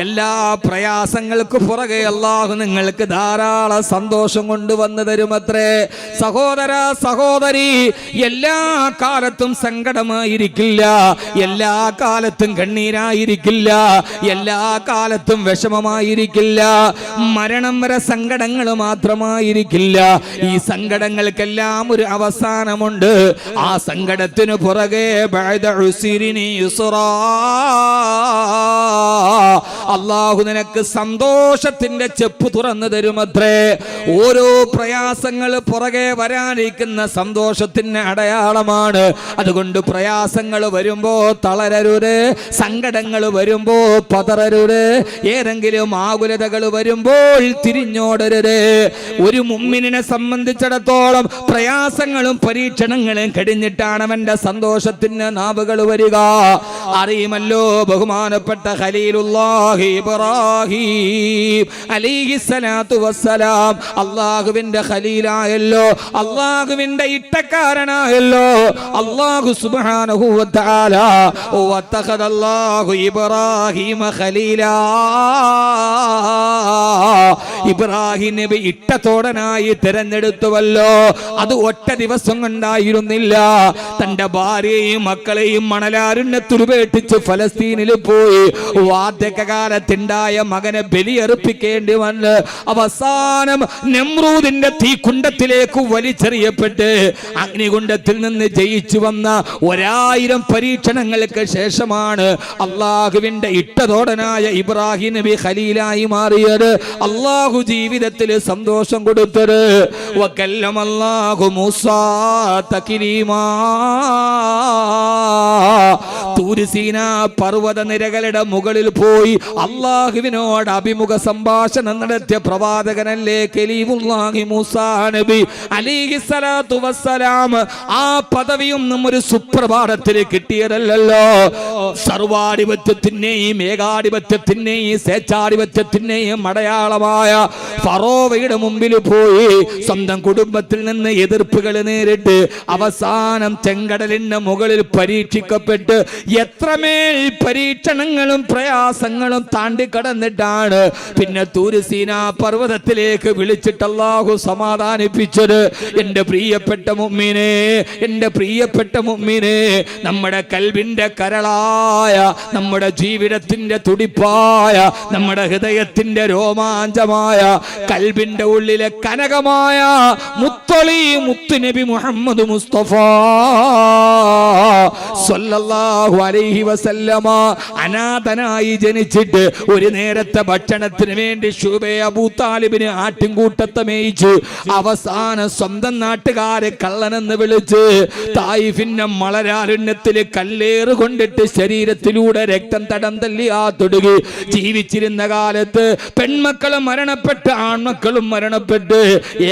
Speaker 1: എല്ലാ പ്രയാസങ്ങൾക്ക് പുറകെ അല്ലാഹു നിങ്ങൾക്ക് ധാരാളം സന്തോഷം കൊണ്ടുവന്നു തരുമത്രേ. സഹോദര സഹോദരി, എല്ലാ കാലത്തും സങ്കടമായിരിക്കില്ല, എല്ലാ കാലത്തും കണ്ണീരായിരിക്കില്ല, എല്ലാ കാലത്തും വിഷമമായിരിക്കില്ല, മരണം വരെ സങ്കടങ്ങൾ മാത്രമായിരിക്കില്ല. ഈ സങ്കടങ്ങൾക്കെല്ലാം ഒരു അവസാനമുണ്ട്. ആ സങ്കടത്തിന് പുറകെ ബഅദ ഉസ്രിനി യുസ്റാ, അല്ലാഹു നിനക്ക് സന്തോഷത്തിന്റെ ചെപ്പ് തുറന്നു തരുമത്രേ. ഓരോ പ്രയാസങ്ങൾ പുറകെ വരാനിരിക്കുന്ന സന്തോഷത്തിന് അടയാളമാണ്. അതുകൊണ്ട് പ്രയാസങ്ങൾ വരുമ്പോ തളരരുത്, സങ്കടങ്ങൾ വരുമ്പോ പതറരുത്, ഏതെങ്കിലും ആകുലതകൾ വരുമ്പോൾ തിരിഞ്ഞോടരുത്. ഒരു മുഅ്മിനിനെ സംബന്ധിച്ചിടത്തോളം പ്രയാസങ്ങളും പരീക്ഷണങ്ങളും കഴിഞ്ഞിട്ടാണ് അവന്റെ സന്തോഷത്തിന് നാവുകൾ വരിക. അറിയുമല്ലോ ബഹുമാനപ്പെട്ട ഖലീലുല്ലാഹി ഇബ്രാഹിം അലൈഹിസ്സലാത്തു വസ്സലാം അല്ലാഹുവിന്റെ ഖലീലായല്ലോ, അല്ലാഹുവിന്റെ ഇട്ടക്കാരനായല്ലോ. അല്ലാഹു സുബ്ഹാനഹു വ തആല വത്തഖദല്ലാഹു ഇബ്രാഹിമ ഖലീലാ, ഇബ്രാഹിം നബി ഇട്ടത്തോടനായി തിരഞ്ഞെടുത്തുവല്ലോ. അത് ഒറ്റ ദിവസം കൊണ്ടായിരുന്നില്ല. തന്റെ ഭാര്യയെയും മക്കളെയും മണലാരുണ്യത്തിൽ ഉപേക്ഷിച്ച് ഫലസ്തീനിൽ പോയി വാർദ്ധക്യകാലത്തുണ്ടായ മകനെ ബലിയർപ്പിക്കേണ്ടി വന്ന് അവസാനം നെമ്രൂദിന്റെ തീക്കുണ്ടത്തിലേക്ക് വലിച്ചെറിയപ്പെട്ട് അഗ്നികുണ്ഡത്തിൽ നിന്ന് ജയിച്ചു വന്ന 1000 പരീക്ഷണങ്ങൾക്ക് ശേഷമാണ് അള്ളാഹുവിന്റെ ഇട്ടതോടനായ ഇബ്രാഹിം നബി ഖലീലായി മാറിയത്. അള്ളാഹു ജീവിതത്തിൽ സന്തോഷം കൊടുത്തത്. വകല്ലമല്ലാഹു മൂസാ തക്ലീമാ, തൂര് സീനാ പർവ്വത നിരകളുടെ മുകളിൽ പോയി അള്ളാഹുവിനോട് അഭിമുഖ സംഭാഷണം നടത്തിയ പ്രവാചകനല്ലേ കലീമുല്ലാഹി മൂസാ നബി അലൈഹിസ്സലാത്തു വസ്സലാം. ആ പദവിയൊന്നും ഒരു സുപ്രഭാതത്തിൽ കിട്ടിയതല്ലല്ലോ. സർവാധിപത്യത്തിന്റെയും ഏകാധിപത്യത്തിന്റെയും സ്വേച്ഛാധിപത്യത്തിന്റെയും അടയാളമായ ഫറോവയുടെ മുമ്പിൽ പോയി സ്വന്തം കുടുംബത്തിൽ നിന്ന് എതിർപ്പുകൾ നേരിട്ട് അവസാനം ചെങ്കടലിന്റെ മുകളിൽ പരീക്ഷിക്കപ്പെട്ട് എത്രമേൽ പരീക്ഷണങ്ങളും പ്രയാസങ്ങളും താണ്ടി കടന്നിട്ടാണ് പിന്നെ തൂര് സീനാ പർവ്വതത്തിലേക്ക് വിളിച്ചിട്ട് അല്ലാഹു സമാധാനിപ്പിച്ചത്. എന്റെ പ്രിയപ്പെട്ട മുഅ്മിനേ, എന്റെ പ്രിയപ്പെട്ട മുഅ്മിനേ, നമ്മുടെ കൽബിന്റെ കരളായ, നമ്മുടെ ജീവിതത്തിന്റെ തുടിപ്പായ, നമ്മുടെ ഹൃദയത്തിന്റെ രോമാഞ്ചമായ, കൽബിന്റെ ഉള്ളിലെ കനകമായ മുത്തൊളി മുത്തുനബി മുഹമ്മദ് മുസ്തഫ സ്വല്ലല്ലാഹു അലൈഹി വസല്ലമ അനാഥനായി ജനിച്ചിട്ട് ഒരു നേരത്തെ ഭക്ഷണത്തിന് വേണ്ടി ശുബൈ അബൂ താലിബിനെ ആട്ടിൻകൂട്ടത്തെ മേയിച്ച് അവസാനം സ്വന്തം നാട്ടുകാരെ കള്ളനെന്ന് വിളിച്ച് തായിഫിന്റെ മലരാരണ്യത്തിൽ കല്ലേറ് കൊണ്ടിട്ട് ശരീരത്തിലൂടെ രക്തം തടം തല്ലിയാ തൊടുകി ജീവിച്ചിരുന്ന കാലത്ത് പെൺമക്കളും മരണപ്പെട്ട് ആൺമക്കളും മരണപ്പെട്ട്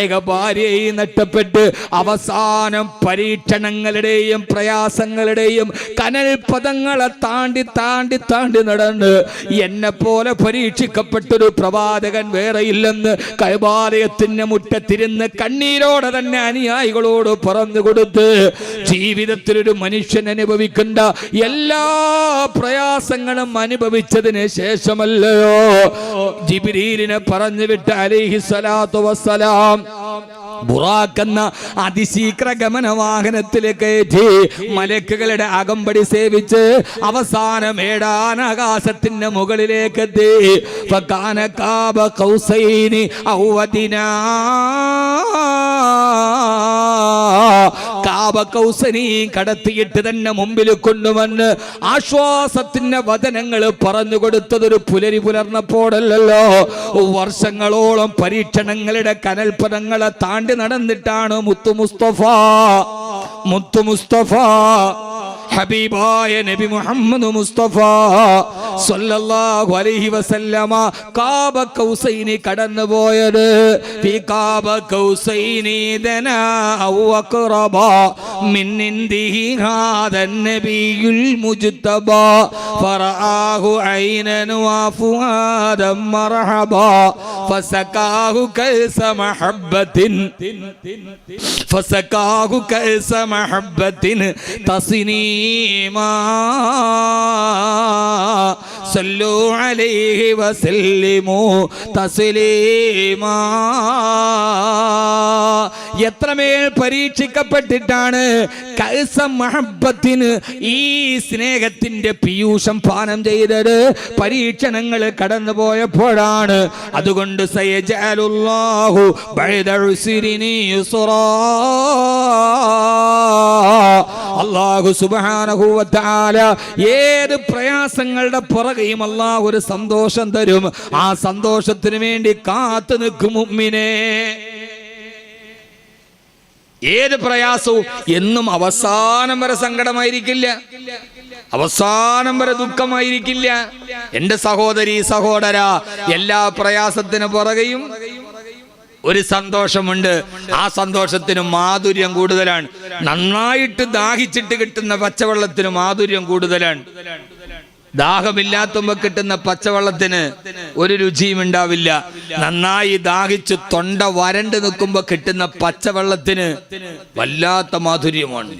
Speaker 1: ഏക ഭാര്യയെയും നഷ്ടപ്പെട്ട് അവസാനം പരീക്ഷണങ്ങളുടെയും പ്രയാസങ്ങളുടെയും കനൽ പദങ്ങളെ താണ്ടി താണ്ടി താണ്ടി നടന്ന് എന്നെ പോലെ പരീക്ഷിക്കപ്പെട്ടൊരു പ്രവാചകൻ വേറെയില്ലെന്ന് കഅബാലയത്തിന്റെ മുറ്റത്തിരുന്ന് കണ്ണീരോടെ തന്നെ അനുയായികളോട് പറഞ്ഞു കൊടുത്ത് ജീവിതത്തിലൊരു മനുഷ്യൻ അനുഭവിക്കേണ്ട എല്ലാ പ്രയാസങ്ങളും അനുഭവിച്ചതിന് ശേഷമല്ലയോ ജിബ്രീലിനെ പറഞ്ഞു വിട്ട് അലൈഹിസ്സലാത്തു വസ്സലാം ബുറാഖ് എന്ന അതിശീഘ്ര ഗമന വാഹനത്തിലേക്ക് കയറ്റി മലക്കുകളുടെ അകമ്പടി സേവിച്ച് അവസാനം ഏഴാനാകാശത്തിന്റെ മുകളിലേക്ക് എത്തി. ഫകാന കാബ ഖൗസൈനി ഔ അദ്നാ, കാബ കൗസനി കടത്തിയിട്ട് തന്നെ മുമ്പിൽ കൊണ്ടുവന്ന് ആശ്വാസത്തിന്റെ വചനങ്ങൾ പറഞ്ഞു കൊടുത്തതൊരു പുലരി പുലർന്നപ്പോഴല്ലോ, വർഷങ്ങളോളം പരീക്ഷണങ്ങളുടെ കനൽപദങ്ങളെ താണ്ടി നടന്നിട്ടാണ് മുത്തു മുസ്തഫ ഹബീബായ നബി മുഹമ്മദ് മുസ്തഫ സ്വല്ലല്ലാഹു അലൈഹി വസല്ലമ കാബ കൗസൈനി കടന്നുപോയത്. ഫീ കാബ കൗസൈനി ദനാ ഔ അഖറബ മിൻ ഇന്ദിഹി ഹാദൻ നബിയുൽ മുജ്തബ ഫറആഹു ഐനൻ വഫുആദൻ മർഹബ ഫസഖാഹു കഅസ മഹബ്ബത്തിൻ ഫസഖാഹു കഅസ മഹബ്ബത്തിൻ തസ്നീമാ സല്ലു അലൈഹി വസല്ലിമു തസ്ലീമാ. എത്രമേൽ പരീക്ഷിക്കപ്പെട്ടിട്ടാണ് കഅസ മഹബ്ബത്തിന് ഈ സ്നേഹത്തിന്റെ പീയൂഷം പാനം ചെയ്തത്. പരീക്ഷണങ്ങൾ കടന്നു പോയപ്പോഴാണ്. അതുകൊണ്ട് സയജഅലുല്ലാഹു ബഅദ ഉസ്രിനി യുസ്റാ, അല്ലാഹു സുബ്ഹാനഹു വ തആല ഏത് പ്രയാസങ്ങളുടെ പുറകെയും അല്ലാഹു ഒരു സന്തോഷം തരും. ആ സന്തോഷത്തിന് വേണ്ടി കാത്തു നിൽക്കും മുഅ്മിനേ. ഏത് പ്രയാസവും എന്നും അവസാനം വരെ സങ്കടമായിരിക്കില്ല, അവസാനം വരെ ദുഃഖമായിരിക്കില്ല. എന്റെ സഹോദരി സഹോദര, എല്ലാ പ്രയാസത്തിന് പുറകെയും ഒരു സന്തോഷമുണ്ട്. ആ സന്തോഷത്തിന് മാധുര്യം കൂടുതലാണ്. നന്നായിട്ട് ദാഹിച്ചിട്ട് കിട്ടുന്ന പച്ചവെള്ളത്തിന് മാധുര്യം കൂടുതലാണ്. ദാഹമില്ലാത്തുമ്പോ കിട്ടുന്ന പച്ചവെള്ളത്തിന് ഒരു രുചിയും ഉണ്ടാവില്ല. നന്നായി ദാഹിച്ച് തൊണ്ട വരണ്ട് നിൽക്കുമ്പോ കിട്ടുന്ന പച്ചവെള്ളത്തിന് വല്ലാത്ത മാധുര്യമാണ്.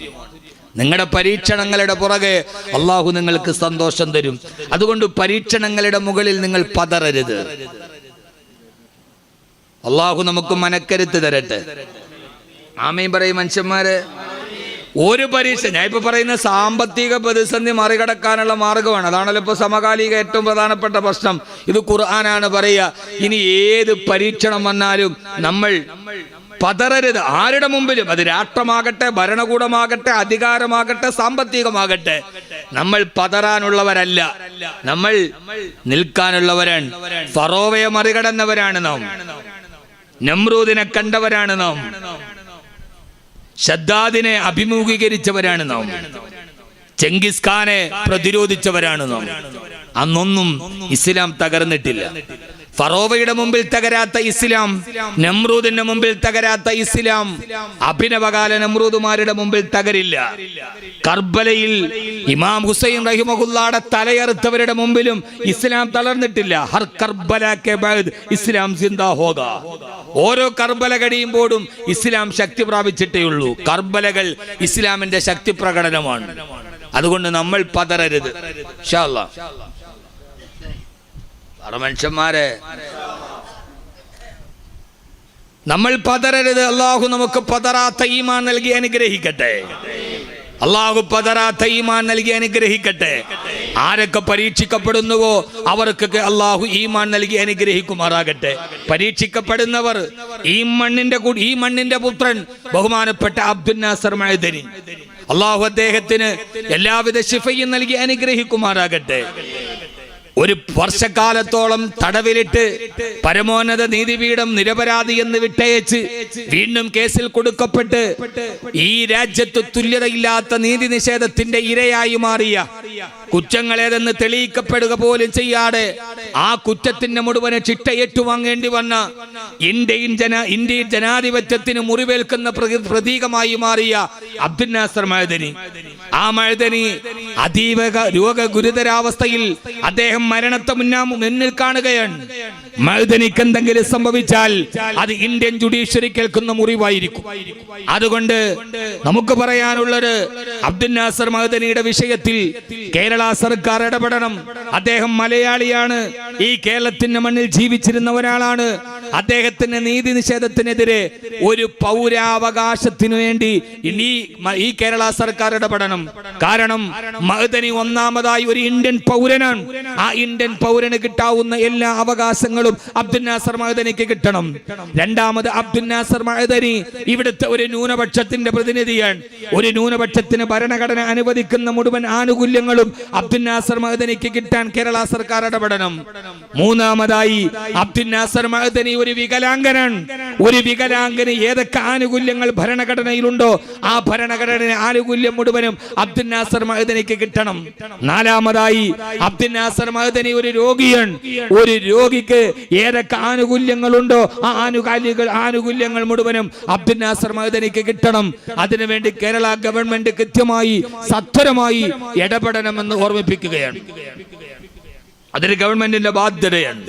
Speaker 1: നിങ്ങളുടെ പരീക്ഷണങ്ങളുടെ പുറകെ അള്ളാഹു നിങ്ങൾക്ക് സന്തോഷം തരും. അതുകൊണ്ട് പരീക്ഷണങ്ങളുടെ മുകളിൽ നിങ്ങൾ പതറരുത്. അള്ളാഹു നമുക്ക് മനക്കരുത്ത് തരട്ടെ. ആമീൻ പറയും മനുഷ്യന്മാരെ. ഒരു പരീക്ഷ, ഞാൻ ഇപ്പൊ പറയുന്ന സാമ്പത്തിക പ്രതിസന്ധി മറികടക്കാനുള്ള മാർഗമാണ്. അതാണല്ലോ ഇപ്പൊ സമകാലിക ഏറ്റവും പ്രധാനപ്പെട്ട പ്രശ്നം. ഇത് ഖുർആനാണ് പറയുക. ഇനി ഏത് പരീക്ഷണം വന്നാലും നമ്മൾ പതറരുത്. ആരുടെ മുമ്പിലും, അത് രാഷ്ട്രമാകട്ടെ, ഭരണകൂടമാകട്ടെ, അധികാരമാകട്ടെ, സാമ്പത്തികമാകട്ടെ, നമ്മൾ പതറാനുള്ളവരല്ല, നമ്മൾ നിൽക്കാനുള്ളവരാണ്. ഫറോവയെ മറികടന്നവരാണ് നാം. നമ്രൂദിനെ കണ്ടവരാണ് നാം. ഷദ്ദാദിനെ അഭിമുഖീകരിച്ചവരാണ് നാം. ചെങ്കിസ് ഖാനെ പ്രതിരോധിച്ചവരാണ് നാം. അന്നൊന്നും ഇസ്ലാം തകർന്നിട്ടില്ല. ഫറോവയുടെ മുമ്പിൽ തകരാത്ത ഇസ്ലാം, നമ്രൂദിന്റെ മുമ്പിൽ തകരാത്ത ഇസ്ലാം, അഭിനവകാല നമ്രൂദുമാരുടെ മുമ്പിൽ തകരില്ല. കർബലയിൽ ഇമാം ഹുസൈൻ റഹിമഹുല്ലാഹുടെ തലയറുത്തവരുടെ മുമ്പിലും ഇസ്ലാം തളർന്നിട്ടില്ല. ഹർ കർബല കെ ബഅദ് ഇസ്ലാം സിന്ദാ ഹോഗാ. ഓരോ കർബല കഴിയുമ്പോഴും ഇസ്ലാം ശക്തി പ്രാപിച്ചിട്ടേ ഉള്ളൂ. കർബലകൾ ഇസ്ലാമിന്റെ ശക്തി പ്രകടനമാണ്. അതുകൊണ്ട് നമ്മൾ പതറരുത്. ഇൻഷാ അല്ലാഹ് മനുഷ്യന്മാരെ, നമ്മൾ പതറരുത്. അള്ളാഹു നമുക്ക് പതറാത്ത ഈമാൻ നൽകി അനുഗ്രഹിക്കട്ടെ. അള്ളാഹു പതറാത്ത ഈമാൻ നൽകി അനുഗ്രഹിക്കട്ടെ. ആരൊക്കെ പരീക്ഷിക്കപ്പെടുന്നുവോ അവർക്കൊക്കെ അള്ളാഹു ഈമാൻ നൽകി അനുഗ്രഹിക്കുമാറാകട്ടെ. പരീക്ഷിക്കപ്പെടുന്നവർ ഈ മണ്ണിന്റെ പുത്രൻ ബഹുമാനപ്പെട്ട അബ്ദുൽ നാസർ മഅദനി, അള്ളാഹു അദ്ദേഹത്തിന് എല്ലാവിധ ശിഫയും നൽകി അനുഗ്രഹിക്കുമാറാകട്ടെ. ഒരു വർഷക്കാലത്തോളം തടവിലിട്ട് പരമോന്നത നീതിപീഠം നിരപരാധി എന്ന് വിട്ടയച്ച് വീണ്ടും കേസിൽ കൊടുക്കപ്പെട്ട് ഈ രാജ്യത്ത് തുല്യതയില്ലാത്ത നീതി നിഷേധത്തിന്റെ ഇരയായി മാറിയ, കുറ്റങ്ങൾ ഏതെന്ന് തെളിയിക്കപ്പെടുക പോലും ചെയ്യാതെ ആ കുറ്റത്തിന്റെ മുഴുവനെ ചിട്ട ഏറ്റുവാങ്ങേണ്ടി വന്ന ഇന്ത്യൻ ജനാധിപത്യത്തിന് മുറിവേൽക്കുന്ന പ്രതീകമായി മാറിയ അബ്ദുൽ നാസർ മഅദനി, ആ മഅദനി അതീവ ഗുരുതരാവസ്ഥയിൽ അദ്ദേഹം മരണത്തെ മുന്നിൽ കാണുകയാണ്. മഅദനിക്ക് എന്തെങ്കിലും സംഭവിച്ചാൽ അത് ഇന്ത്യൻ ജുഡീഷ്യറി കേൾക്കുന്ന മുറിവായിരിക്കും. അതുകൊണ്ട് നമുക്ക് പറയാനുള്ളത്, അബ്ദുൽ നാസർ മഅദനിയുടെ വിഷയത്തിൽ കേരള സർക്കാർ ഇടപെടണം. അദ്ദേഹം മലയാളിയാണ്, ഈ കേരളത്തിന്റെ മണ്ണിൽ ജീവിച്ചിരുന്ന ഒരാളാണ്. അദ്ദേഹത്തിന്റെ നീതി നിഷേധത്തിനെതിരെ ഒരു പൗരാവകാശത്തിനു വേണ്ടി ഈ കേരള സർക്കാർ ഇടപെടണം. കാരണം മഅദനി ഒന്നാമതായി ഒരു ഇന്ത്യൻ പൗരനാണ്. ആ ഇന്ത്യൻ പൗരന് കിട്ടാവുന്ന എല്ലാ അവകാശങ്ങളും അബ്ദുൽ നാസർ മഅദനിക്ക് കിട്ടണം. രണ്ടാമത്, അബ്ദുൽ നാസർ മഅദനി ഇവിടുത്തെ ഒരു ന്യൂനപക്ഷത്തിന്റെ പ്രതിനിധിയാണ്. ഒരു ന്യൂനപക്ഷത്തിന് ഭരണഘടന അനുവദിക്കുന്ന മുഴുവൻ ആനുകൂല്യങ്ങളും അബ്ദുൽ നാസർ മഅദനിക്ക് കിട്ടാൻ കേരള സർക്കാർ ഇടപെടണം. മൂന്നാമതായി, അബ്ദുൽ നാസർ മഅദനി ഒരു വികലാംഗനാണ്. ഒരു വികലാംഗന് ഏതൊക്കെ ആനുകൂല്യങ്ങൾ ഭരണഘടനയിലുണ്ടോ ആ ഭരണഘടന ആനുകൂല്യം മുഴുവനും അബ്ദുൽ നാസർ മഅദനിക്ക് കിട്ടണം. നാലാമതായി, അബ്ദുൽ നാസർ മഅദനി ഒരു രോഗിയാണ്. ഒരു രോഗിക്ക് ഏതൊക്കെ ആനുകൂല്യങ്ങളുണ്ടോ ആ ആനുകൂല്യങ്ങൾ മുഴുവനും അബ്ദുൽ നാസർ മഅദനിക്ക് കിട്ടണം. അതിനുവേണ്ടി കേരള ഗവൺമെന്റ് കൃത്യമായി സത്വരമായി ഇടപെടണമെന്ന് ഓർമ്മിപ്പിക്കുകയാണ്. അതൊരു ഗവൺമെന്റിന്റെ ബാധ്യതയാണ്.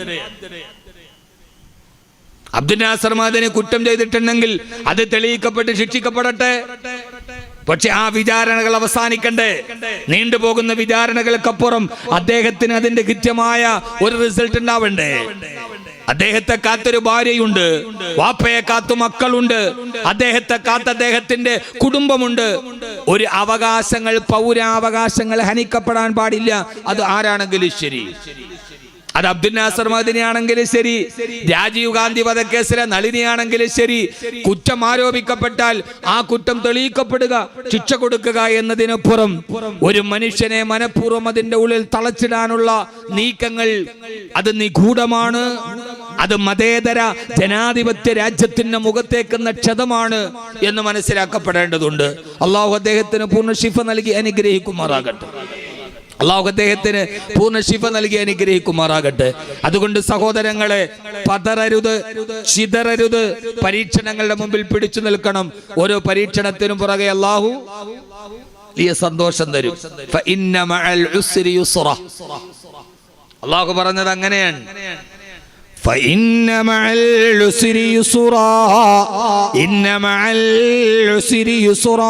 Speaker 1: അബ്ദുൽ നാസർ മദനി കുറ്റം ചെയ്തിട്ടുണ്ടെങ്കിൽ അത് തെളിയിക്കപ്പെട്ട് ശിക്ഷിക്കപ്പെടട്ടെ. പക്ഷെ ആ വിചാരണകൾ അവസാനിക്കണ്ടേ? നീണ്ടുപോകുന്ന വിചാരണകൾക്കപ്പുറം അദ്ദേഹത്തിന് അതിന്റെ കൃത്യമായ ഒരു റിസൾട്ട് ഉണ്ടാവണ്ടേ? അദ്ദേഹത്തെ കാത്തൊരു ഭാര്യയുണ്ട്, വാപ്പയെ കാത്തു മക്കളുണ്ട്, അദ്ദേഹത്തെ കാത്ത് അദ്ദേഹത്തിന്റെ കുടുംബമുണ്ട്. ഒരു അവകാശങ്ങൾ, പൗരാവകാശങ്ങൾ ഹനിക്കപ്പെടാൻ പാടില്ല. അത് ആരാണെങ്കിലും ശരി, അത് അബ്ദുൽ നാസർ മദനി ആണെങ്കിലും ശരി, രാജീവ് ഗാന്ധി വധക്കേസിലെ നളിനിയാണെങ്കിലും ശരി, കുറ്റം ആരോപിക്കപ്പെട്ടാൽ ആ കുറ്റം തെളിയിക്കപ്പെടുക, ശിക്ഷ കൊടുക്കുക എന്നതിനപ്പുറം ഒരു മനുഷ്യനെ മനഃപൂർവ്വം അതിന്റെ ഉള്ളിൽ തളച്ചിടാനുള്ള നീക്കങ്ങൾ അത് നിഗൂഢമാണ്. അത് മതേതര ജനാധിപത്യ രാജ്യത്തിന്റെ മുഖത്തേക്കുന്ന ക്ഷതമാണ് എന്ന് മനസ്സിലാക്കപ്പെടേണ്ടതുണ്ട്. അള്ളാഹു അദ്ദേഹത്തിന് പൂർണ്ണ ശിഫ നൽകി അനുഗ്രഹിക്കുമാറാകട്ടെ. അള്ളാഹു അദ്ദേഹത്തിന് പൂർണ്ണ ശിഫ നൽകി അനുഗ്രഹിക്കുമാറാകട്ടെ. അതുകൊണ്ട് സഹോദരങ്ങളെ, പതറരുത്, ചിതറരുത്. പരീക്ഷണങ്ങളുടെ മുമ്പിൽ പിടിച്ചു നിൽക്കണം. ഓരോ പരീക്ഷണത്തിനും പുറകെ അള്ളാഹു വലിയ സന്തോഷം തരും. ഫഇന്ന മഅൽ ഉസ്രി യുസ്റ. അള്ളാഹു പറഞ്ഞത് അങ്ങനെയാണ്. ഫഇന്ന മഅൽ ഉസ്രി യുസ്റ, ഇന്ന മഅൽ ഉസ്രി യുസ്റ.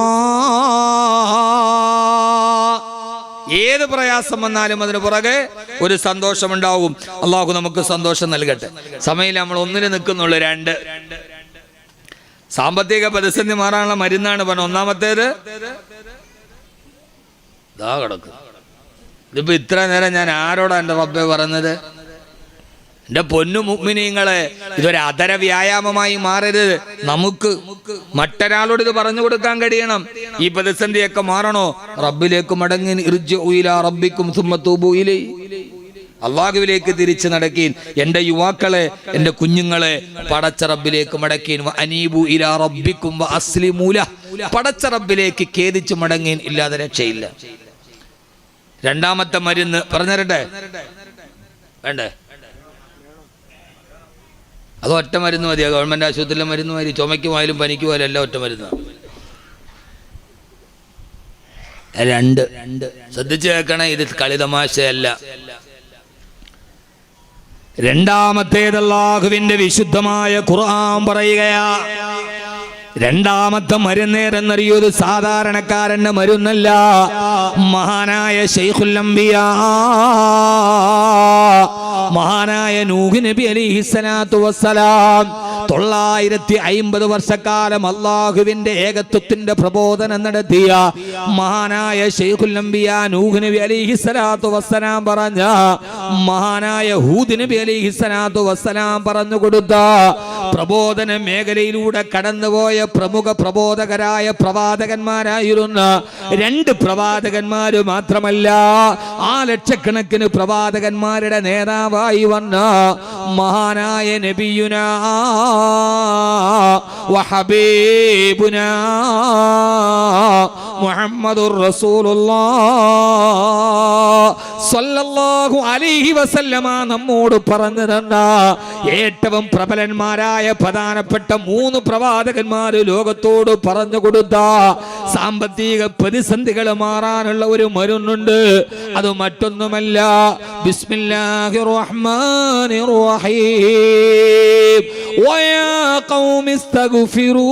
Speaker 1: ഏത് പ്രയാസം വന്നാലും അതിന് പുറകെ ഒരു സന്തോഷമുണ്ടാവും. അള്ളാഹു നമുക്ക് സന്തോഷം നൽകട്ടെ. സമയം നമ്മൾ ഒന്നിന് നിൽക്കുന്നുള്ളൂ. 2 സാമ്പത്തിക പ്രതിസന്ധി മാറാനുള്ള മരുന്നാണ് പറഞ്ഞത്. ഒന്നാമത്തേത് ഇതാ കിടക്കും. ഇതിപ്പോ ഇത്ര നേരം ഞാൻ ആരോടാ എൻ്റെ റബ്ബേ പറഞ്ഞത്? എൻ്റെ പൊന്നു മുഅ്മിനീങ്ങളെ, ഇതൊരു അധര വ്യായാമമായി മാറരുത്. നമുക്ക് മറ്റൊരാളോട് ഇത് പറഞ്ഞു കൊടുക്കാൻ കഴിയണം. ഈ പ്രതിസന്ധിയൊക്കെ മാറണോ? റബ്ബിലേക്ക് മടങ്ങി, ഇർജിഉ ഇലാ റബ്ബിക്കും സുമ്മ തൂബു ഇലൈഹി. അല്ലാഹുവിലേക്ക് തിരിച്ചു നടക്കീൻ. എൻ്റെ യുവാക്കളെ, എൻ്റെ കുഞ്ഞുങ്ങളെ പടച്ച റബ്ബിലേക്ക് മടക്കീൻ. അനീബു ഇലാ റബ്ബിക്കും വഅസ്ലിമൂ ലഹ്. പടച്ച റബ്ബിലേക്ക് ഖേദിച്ചു മടങ്ങീൻ, ഇല്ലാതെ രക്ഷയില്ല. രണ്ടാമത്തെ മരുന്ന് പറഞ്ഞുതരട്ടെ? വേണ്ടേ? അത് ഒറ്റ മരുന്ന് മതിയാ? ഗവൺമെന്റ് ആശുപത്രിയിലെ മരുന്ന് മതി. ചുമയ്ക്കുമായാലും പനിക്കുമായാലും എല്ലാം ഒറ്റ മരുന്ന്. 2 ശ്രദ്ധിച്ചു കേൾക്കണേ, ഇത് കളിതമാശയല്ല. രണ്ടാമത്തേത് അല്ലാഹുവിന്റെ വിശുദ്ധമായ ഖുർആൻ പറയുകയാ. രണ്ടാമത്തെ മരുന്നേരെന്നറിയോ? ഇത് സാധാരണക്കാരന്റെ മരുന്നല്ല. മഹാനായ ശൈഖുൽ അംബിയാ, മഹാനായ നൂഹ് നബി അലൈഹിസ്സലാത്തു വസ്സലാം 950 വർഷക്കാലം അല്ലാഹുവിന്റെ ഏകത്വത്തിന്റെ പ്രബോധനം നടത്തിയ മഹാനായ ശൈഖുൽ അംബിയാ നൂഹ് നബി അലൈഹിസ്സലാത്തു വസ്സലാം പറഞ്ഞ, മഹാനായ ഹൂദ് നബി അലൈഹിസ്സലാത്തു വസ്സലാം പറഞ്ഞു കൊടുത്ത പ്രബോധന മേഖലയിലൂടെ കടന്നുപോയ പ്രമുഖ പ്രബോധകരായ പ്രവാചകന്മാരായിരുന്ന 2 പ്രവാചകന്മാര് മാത്രമല്ല, ആ ലക്ഷക്കണക്കിന് പ്രവാചകന്മാരുടെ നേതാവായി വന്ന മഹാനായ നബിയുനാ വഹബീബുനാ മുഹമ്മദുർ റസൂലുള്ളാഹ് സ്വല്ലല്ലാഹു അലൈഹി വസല്ലമ നമ്മോട് പറഞ്ഞു തന്ന ഏറ്റവും പ്രബലന്മാരായ പ്രധാനപ്പെട്ട 3 പ്രവാചകന്മാര് ലോകത്തോട് പറഞ്ഞു കൊടുത്ത സാമ്പത്തിക പ്രതിസന്ധികൾ മാറാനുള്ള ഒരു മരുന്നുണ്ട്. അത് മറ്റൊന്നുമല്ല, ബിസ്മില്ലാഹിർ റഹ്മാനിർ റഹീം. വയാ ഖൗമി ഇസ്തഗ്ഫിറൂ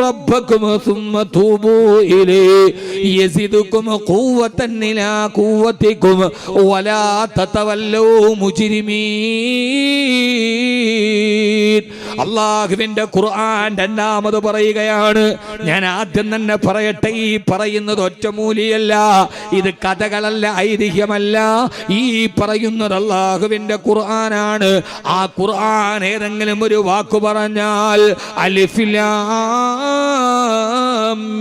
Speaker 1: റബ്ബക്കും സുമ്മ തൂബൂ ഇലൈഹി യസിദുകും ഖുവ്വതൻ ഇലാ ഖുവ്വതികും വലാ തതവല്ലൂ മുജ്രിമീൻ. അല്ലാഹുവിന്റെ ഖുർആൻ രണ്ടാമത് പറയുകയാണ്. ഞാൻ ആദ്യം തന്നെ പറയട്ടെ, ഈ പറയുന്നത് ഒറ്റമൂലിയല്ല, ഇത് കഥകളല്ല, ഐതിഹ്യമല്ല. ഈ പറയുന്നത് അല്ലാഹുവിന്റെ ഖുർആനാണ്. ആ ഖുർആൻ ഏതെങ്കിലും ഒരു വാക്ക് പറഞ്ഞാൽ അലിഫ് ലാം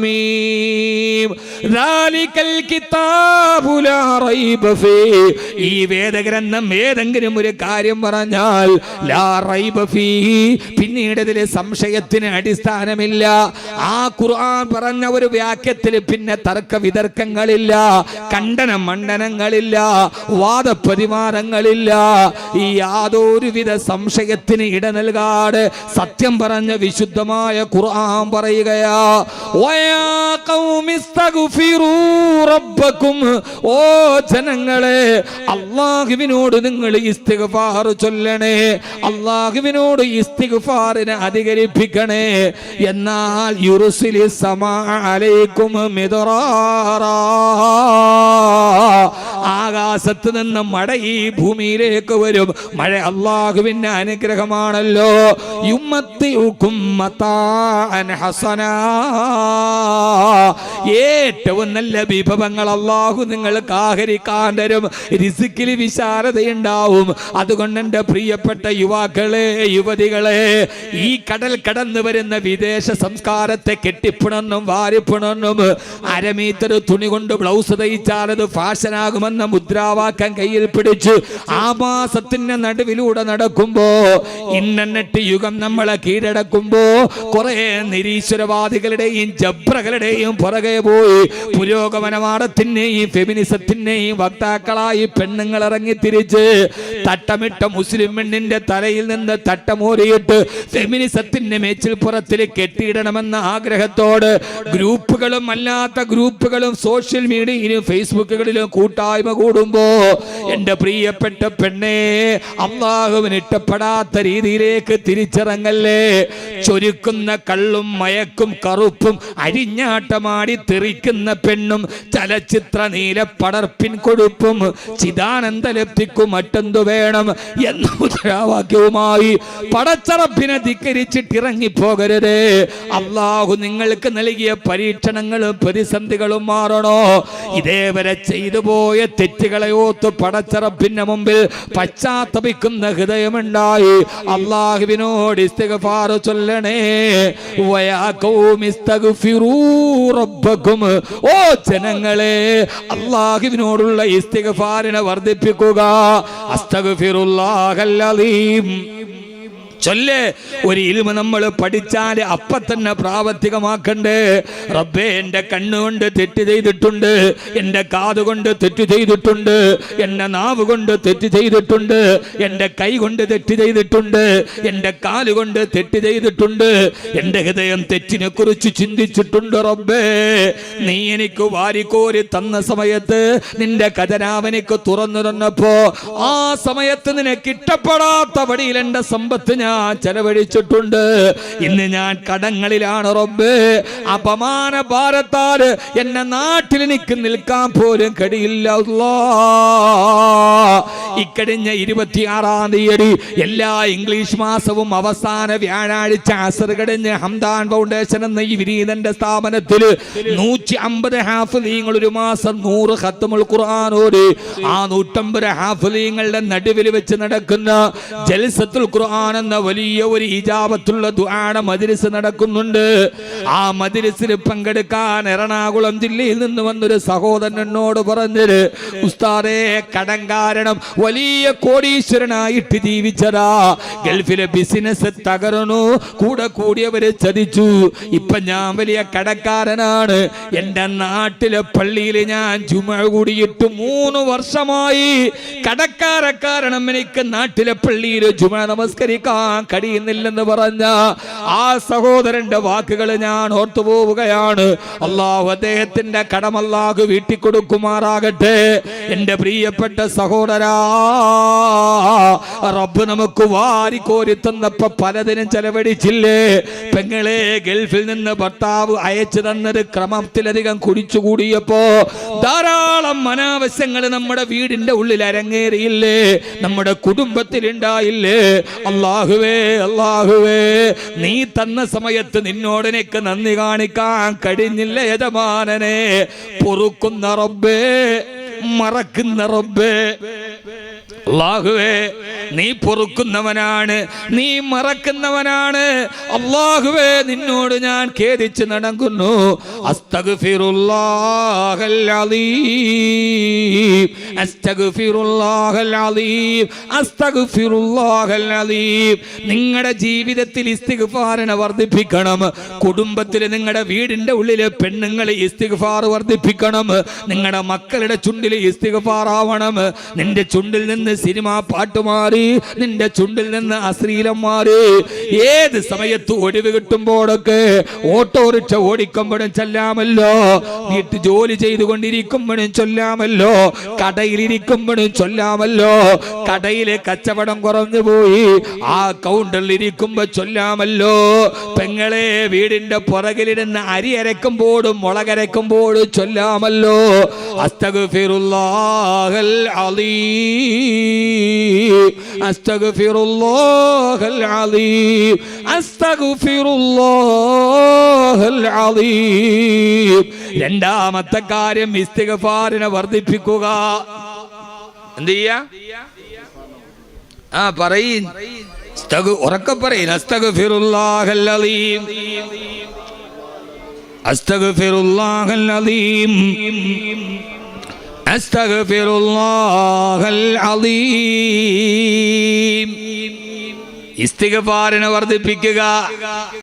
Speaker 1: മീം ദാലികൽ കിതാബു ലാ റൈബ ഫീഹി, ഈ വേദഗ്രന്ഥം ഏതെങ്കിലും ഒരു കാര്യം പറഞ്ഞാൽ ലാ റൈബ ഫീഹി, പിന്നീട് ഇതിൽ സംശയത്തിന് അടിസ്ഥാനമില്ല. ആ ഖുർആൻ പറഞ്ഞ ഒരു വാക്യത്തിൽ പിന്നെ തർക്ക വിതർക്കങ്ങളില്ല, ഖണ്ഡന മണ്ഡനങ്ങളില്ല, വാദപ്രതിവാദങ്ങളില്ല. ഈ യാതൊരുവിധ സംശയത്തിന് ഇട നൽകാതെ സത്യം പറഞ്ഞ വിശുദ്ധമായ ഖുർആൻ പറയുകയാ. വയാ ഖൗമി ഇസ്തഗ്ഫിറൂ റബ്ബക്കും, ഓ ജനങ്ങളെ അല്ലാഹുവിനോട് നിങ്ങൾ ഇസ്തിഗ്ഫാർ ചൊല്ലണേ, അല്ലാഹുവിനോട് ഇസ്തിഗ്ഫാറിനെ അധികരിപ്പിക്കണേ. എന്നാൽ യുർസിലിസ് സമാ അലൈക്കും മിദ്റാറാ, ആകാശത്ത് നിന്ന് മഴ ഈ ഭൂമിയിലേക്ക് വരും. മഴ അല്ലാഹുവിന്റെ അനുഗ്രഹമാണല്ലോ. യുമ്മത്തിഉകും മതാഅൻ ഹസനാ, ഏറ്റവും നല്ല വിഭവങ്ങൾ അല്ലാഹു നിങ്ങൾക്ക് ആഹരിക്കാൻ തരും. റിസ്കിൽ വിശാലതയുണ്ടാവും. അതുകൊണ്ട് എൻ്റെ പ്രിയപ്പെട്ട യുവാക്കളെ, യുവതികളെ, ഈ കടൽ കടന്നു വരുന്ന വിദേശ സംസ്കാരത്തെ കെട്ടിപ്പുണർന്നും വാരിപ്പുണർന്നും അരമീറ്റർ തുണി കൊണ്ട് ബ്ലൗസ് തയ്ച്ചാൽ അത് ഫാഷനാകുമെന്ന മുദ്രാവാക്യം കയ്യിൽ പിടിച്ച് ആഭാസത്തിന്റെ നടുവിലൂടെ നടക്കുമ്പോ, ഇന്റർനെറ്റ് യുഗം നമ്മളെ കീഴടക്കുമ്പോ, കുറെ നിരീശ്വരവാദികളുടെയും ജബ്രകളുടെയും പുറകെ പോയി പുരോഗമനവാദത്തിന്റെയും ഫെമിനിസത്തിന്റെയും വക്താക്കളായി പെണ്ണുങ്ങൾ ഇറങ്ങി തിരിച്ച് തട്ടമിട്ട മുസ്ലിം പെണ്ണിന്റെ തലയിൽ നിന്ന് തട്ടമോരിയിട്ട് ഫെമിനിസത്തിന്റെ മേച്ചിൽപ്പുറത്തിൽ കെട്ടിയിടണമെന്ന ആഗ്രഹത്തോട് ഗ്രൂപ്പുകളും അല്ലാത്ത ഗ്രൂപ്പുകളും സോഷ്യൽ മീഡിയയിലും ഫേസ്ബുക്കുകളിലും കൂട്ടായ്മ കൂടുമ്പോ, എന്റെ പ്രിയപ്പെട്ട പെണ്ണേ, അല്ലാഹുവിന് ഇഷ്ടപ്പെടാത്ത രീതിയിലേക്ക് തിരിച്ചിറങ്ങല്ലേ. ചൊരുക്കുന്ന കള്ളും മയക്കും കറുപ്പും അരിഞ്ഞാട്ടമാടി തെറിക്കുന്ന പെണ്ണും ചലച്ചിത്ര നീല പടർപ്പിൻ കൊഴുപ്പും ചിദാനന്ദലബ്ധിക്കും മറ്റെന്തു വേണം എന്ന മുദ്രാവാക്യവുമായി പടച്ചറപ്പിനെ ധിക്കരിച്ചിട്ടിറങ്ങിപ്പോകരുതേ. അല്ലാഹു നിങ്ങൾക്ക് നൽകിയ പരീക്ഷണങ്ങളും പ്രതിസന്ധികളും മാറണോ? ഇതേവരെ ചെയ്തു പോയ തെറ്റുകളെ ഓർത്ത് പടച്ചറപ്പിന്റെ മുമ്പിൽ പശ്ചാത്തപിക്കുന്ന ഹൃദയമുണ്ടായി അല്ലാഹുവിനോട് ഇസ്തിഗ്ഫാർ ചൊല്ലണേ. വയാ ഖൗമി ഇസ്തഗ്ഫിറൂ റബ്ബക്കും, ഓ ജനങ്ങളെ അല്ലാഹുവിനോടുള്ള ഇസ്തിഗ്ഫാറിനെ വർദ്ധിപ്പിക്കുക. അസ്തഗ്ഫിറുല്ലാഹൽ അലീം ചൊല്ലേ. ഒരു ഇൽമ നമ്മൾ പഠിച്ചാൽ അപ്പ തന്നെ പ്രാവർത്തികമാക്കണ്ടേ. റബ്ബേ, എൻ്റെ കണ്ണുകൊണ്ട് തെറ്റ് ചെയ്തിട്ടുണ്ട്, എൻ്റെ കാതുകൊണ്ട് തെറ്റ് ചെയ്തിട്ടുണ്ട്, എൻ്റെ നാവ് കൊണ്ട് തെറ്റ് ചെയ്തിട്ടുണ്ട്, എൻ്റെ കൈ കൊണ്ട് തെറ്റ് ചെയ്തിട്ടുണ്ട്, എൻ്റെ കാലുകൊണ്ട് തെറ്റ് ചെയ്തിട്ടുണ്ട്, എൻ്റെ ഹൃദയം തെറ്റിനെ കുറിച്ച് ചിന്തിച്ചിട്ടുണ്ട്. റബ്ബേ, നീ എനിക്ക് വാരിക്കോരി തന്ന സമയത്ത്, നിന്റെ ഖജനാവെനിക്ക് തുറന്നു തന്നപ്പോ, ആ സമയത്ത് നിനക്ക് ഇഷ്ടപ്പെടാത്ത വഴിയിൽ എൻ്റെ സമ്പത്ത് ഞാൻ ചെലവഴിച്ചിട്ടുണ്ട്. ഇന്ന് ഞാൻ കടങ്ങളിലാണ് റബ്ബേ. അപമാന ഭാരത്താൽ എന്നെ നാട്ടിൽ എനിക്ക് നിൽക്കാൻ പോലും കഴിയില്ല. ഇക്കഴിഞ്ഞ 26-ാം തീയതി എല്ലാ ഇംഗ്ലീഷ് മാസവും അവസാന വ്യാഴാഴ്ച അസർ കഴിഞ്ഞ് ഹംദാൻ ഫൗണ്ടേഷൻ എന്ന ഈ വിനീതന്റെ സ്ഥാപനത്തിൽ 150 ഹാഫിളീങ്ങൾ ഒരു മാസം 100 ഖത്മുൽ ഖുർആനോട് ആ 150 ഹാഫിളീങ്ങളുടെ നടുവിൽ വെച്ച് നടക്കുന്ന ജൽസത്തുൽ ഖുർആൻ എന്ന വലിയ ഒരു ഇജാബത്തുള്ള ദുആന മജ്ലിസ് നടക്കുന്നുണ്ട്. ആ മജ്ലിസിൽ പങ്കെടുക്കാൻ എറണാകുളം ജില്ലയിൽ നിന്ന് വന്നൊരു സഹോദരൻ എന്നോട് പറഞ്ഞത്, ഉസ്താദേ, കടം കാരണം വലിയ കോടീശ്വരനായിട്ട് ജീവിച്ചതാ, ഗൾഫിലെ ബിസിനസ് തകർന്നു, കൂടെ കൂടിയവരെ ചതിച്ചു, ഇപ്പൊ ഞാൻ വലിയ കടക്കാരനാണ്. എന്റെ നാട്ടിലെ പള്ളിയിൽ ഞാൻ ജുമുഅ കൂടിയിട്ട് 3 വർഷമായി. കടക്കാര കാരണം എനിക്ക് നാട്ടിലെ പള്ളിയിൽ ജുമുഅ നമസ്കരിക്കാൻ കഴിയുന്നില്ലെന്ന് പറഞ്ഞ ആ സഹോദരന്റെ വാക്കുകൾ ഞാൻ ഓർത്തുപോവുകയാണ്. അല്ലാഹു അദ്ദേഹത്തിന്റെ കടം അല്ലാഹു വീട്ടി കൊടുക്കുമാറാകട്ടെ. എന്റെ പ്രിയപ്പെട്ട സഹോദരാ, റബ്ബ് നമുക്ക് വാരിക്കോരി തന്നപ്പോ പലതിനും ചെലവഴിച്ചില്ലേ? പെങ്ങളെ, ഗൾഫിൽ നിന്ന് ഭർത്താവ് അയച്ചു തന്നത് ക്രമത്തിലധികം കുടിച്ചുകൂടിയപ്പോ ധാരാളം അനാവശ്യങ്ങൾ നമ്മുടെ വീടിന്റെ ഉള്ളിൽ അരങ്ങേറിയില്ലേ? നമ്മുടെ കുടുംബത്തിലുണ്ടായില്ലേ? അല്ലാഹുവേ, അല്ലാഹുവേ, നീ തന്ന സമയത്ത് നിന്നോട് എനിക്ക് നന്ദി കാണിക്കാൻ കഴിഞ്ഞില്ല യജമാനനെ. പൊറുക്കുന്ന റബ്ബേ, മറക്കുന്ന റബ്ബേ, അല്ലാഹുവേ, നീ പൊറുക്കുന്നവനാണ്, നീ മറക്കുന്നവനാണ്. അല്ലാഹുവേ, നിന്നോട് ഞാൻ ഖേദിച്ച് നടക്കുന്നു. അസ്തഗ്ഫിറുല്ലാഹൽ അലീം. അസ്തഗ്ഫിറുല്ലാഹൽ അലീം, അസ്തഗ്ഫിറുല്ലാഹൽ അലീം. നിങ്ങളുടെ ജീവിതത്തിൽ ഇസ്തിഗ്ഫാറിനെ വർദ്ധിപ്പിക്കണം. കുടുംബത്തിൽ നിങ്ങളുടെ വീടിന്റെ ഉള്ളിലെ പെണ്ണുങ്ങൾ ഇസ്തിഗ്ഫാർ വർദ്ധിപ്പിക്കണം. നിങ്ങളുടെ മക്കളുടെ ചുണ്ടിൽ ഇസ്തിഗ്ഫാർ ആവണം. നിന്റെ ചുണ്ടിൽ നിന്ന് സിനിമാ പാട്ട് മാറി, നിന്റെ ചുണ്ടിൽ നിന്ന് അശ്ലീലം മാറി. ഏത് സമയത്ത് ഒഴിവ് കിട്ടുമ്പോഴൊക്കെ ഓട്ടോറിക്ഷ ഓടിക്കുമ്പോഴും ചൊല്ലാമല്ലോ, വീട്ടു ജോലി ചെയ്തുകൊണ്ടിരിക്കുമ്പോഴും ചൊല്ലാമല്ലോ, കടയിലിരിക്കുമ്പോഴും ചൊല്ലാമല്ലോ. കടയിലെ കച്ചവടം കുറഞ്ഞു പോയി, ആ കൗണ്ടറിൽ ഇരിക്കുമ്പോ ചൊല്ലാമല്ലോ. പെങ്ങളെ വീടിന്റെ പുറകിലിരുന്ന് അരി അരക്കുമ്പോഴും മുളകരക്കുമ്പോഴും ചൊല്ലാമല്ലോ. അസ്തഗ്ഫിറുല്ലാഹൽ അലീം, അസ്തഗ്ഫിറുല്ലാഹൽ അലീം, അസ്തഗ്ഫിറുല്ലാഹൽ അലീം. രണ്ടാമത്തെ കാര്യം ഇസ്തിഗ്ഫാറിനെ വർദ്ധിപ്പിക്കുക. എന്ത് ചെയ്യാ? പറയ്, ഉറക്കെ പറയ്. അസ്തഗ്ഫിറുല്ലാഹൽ അലീം, അസ്തഗ്ഫിറുല്ലാഹൽ അലീം, അസ്തഗ്ഫിറുല്ലാഹൽ അലീം. ഇസ്തിഗ്ഫാറിനെ വർദ്ധിപ്പിക്കുക.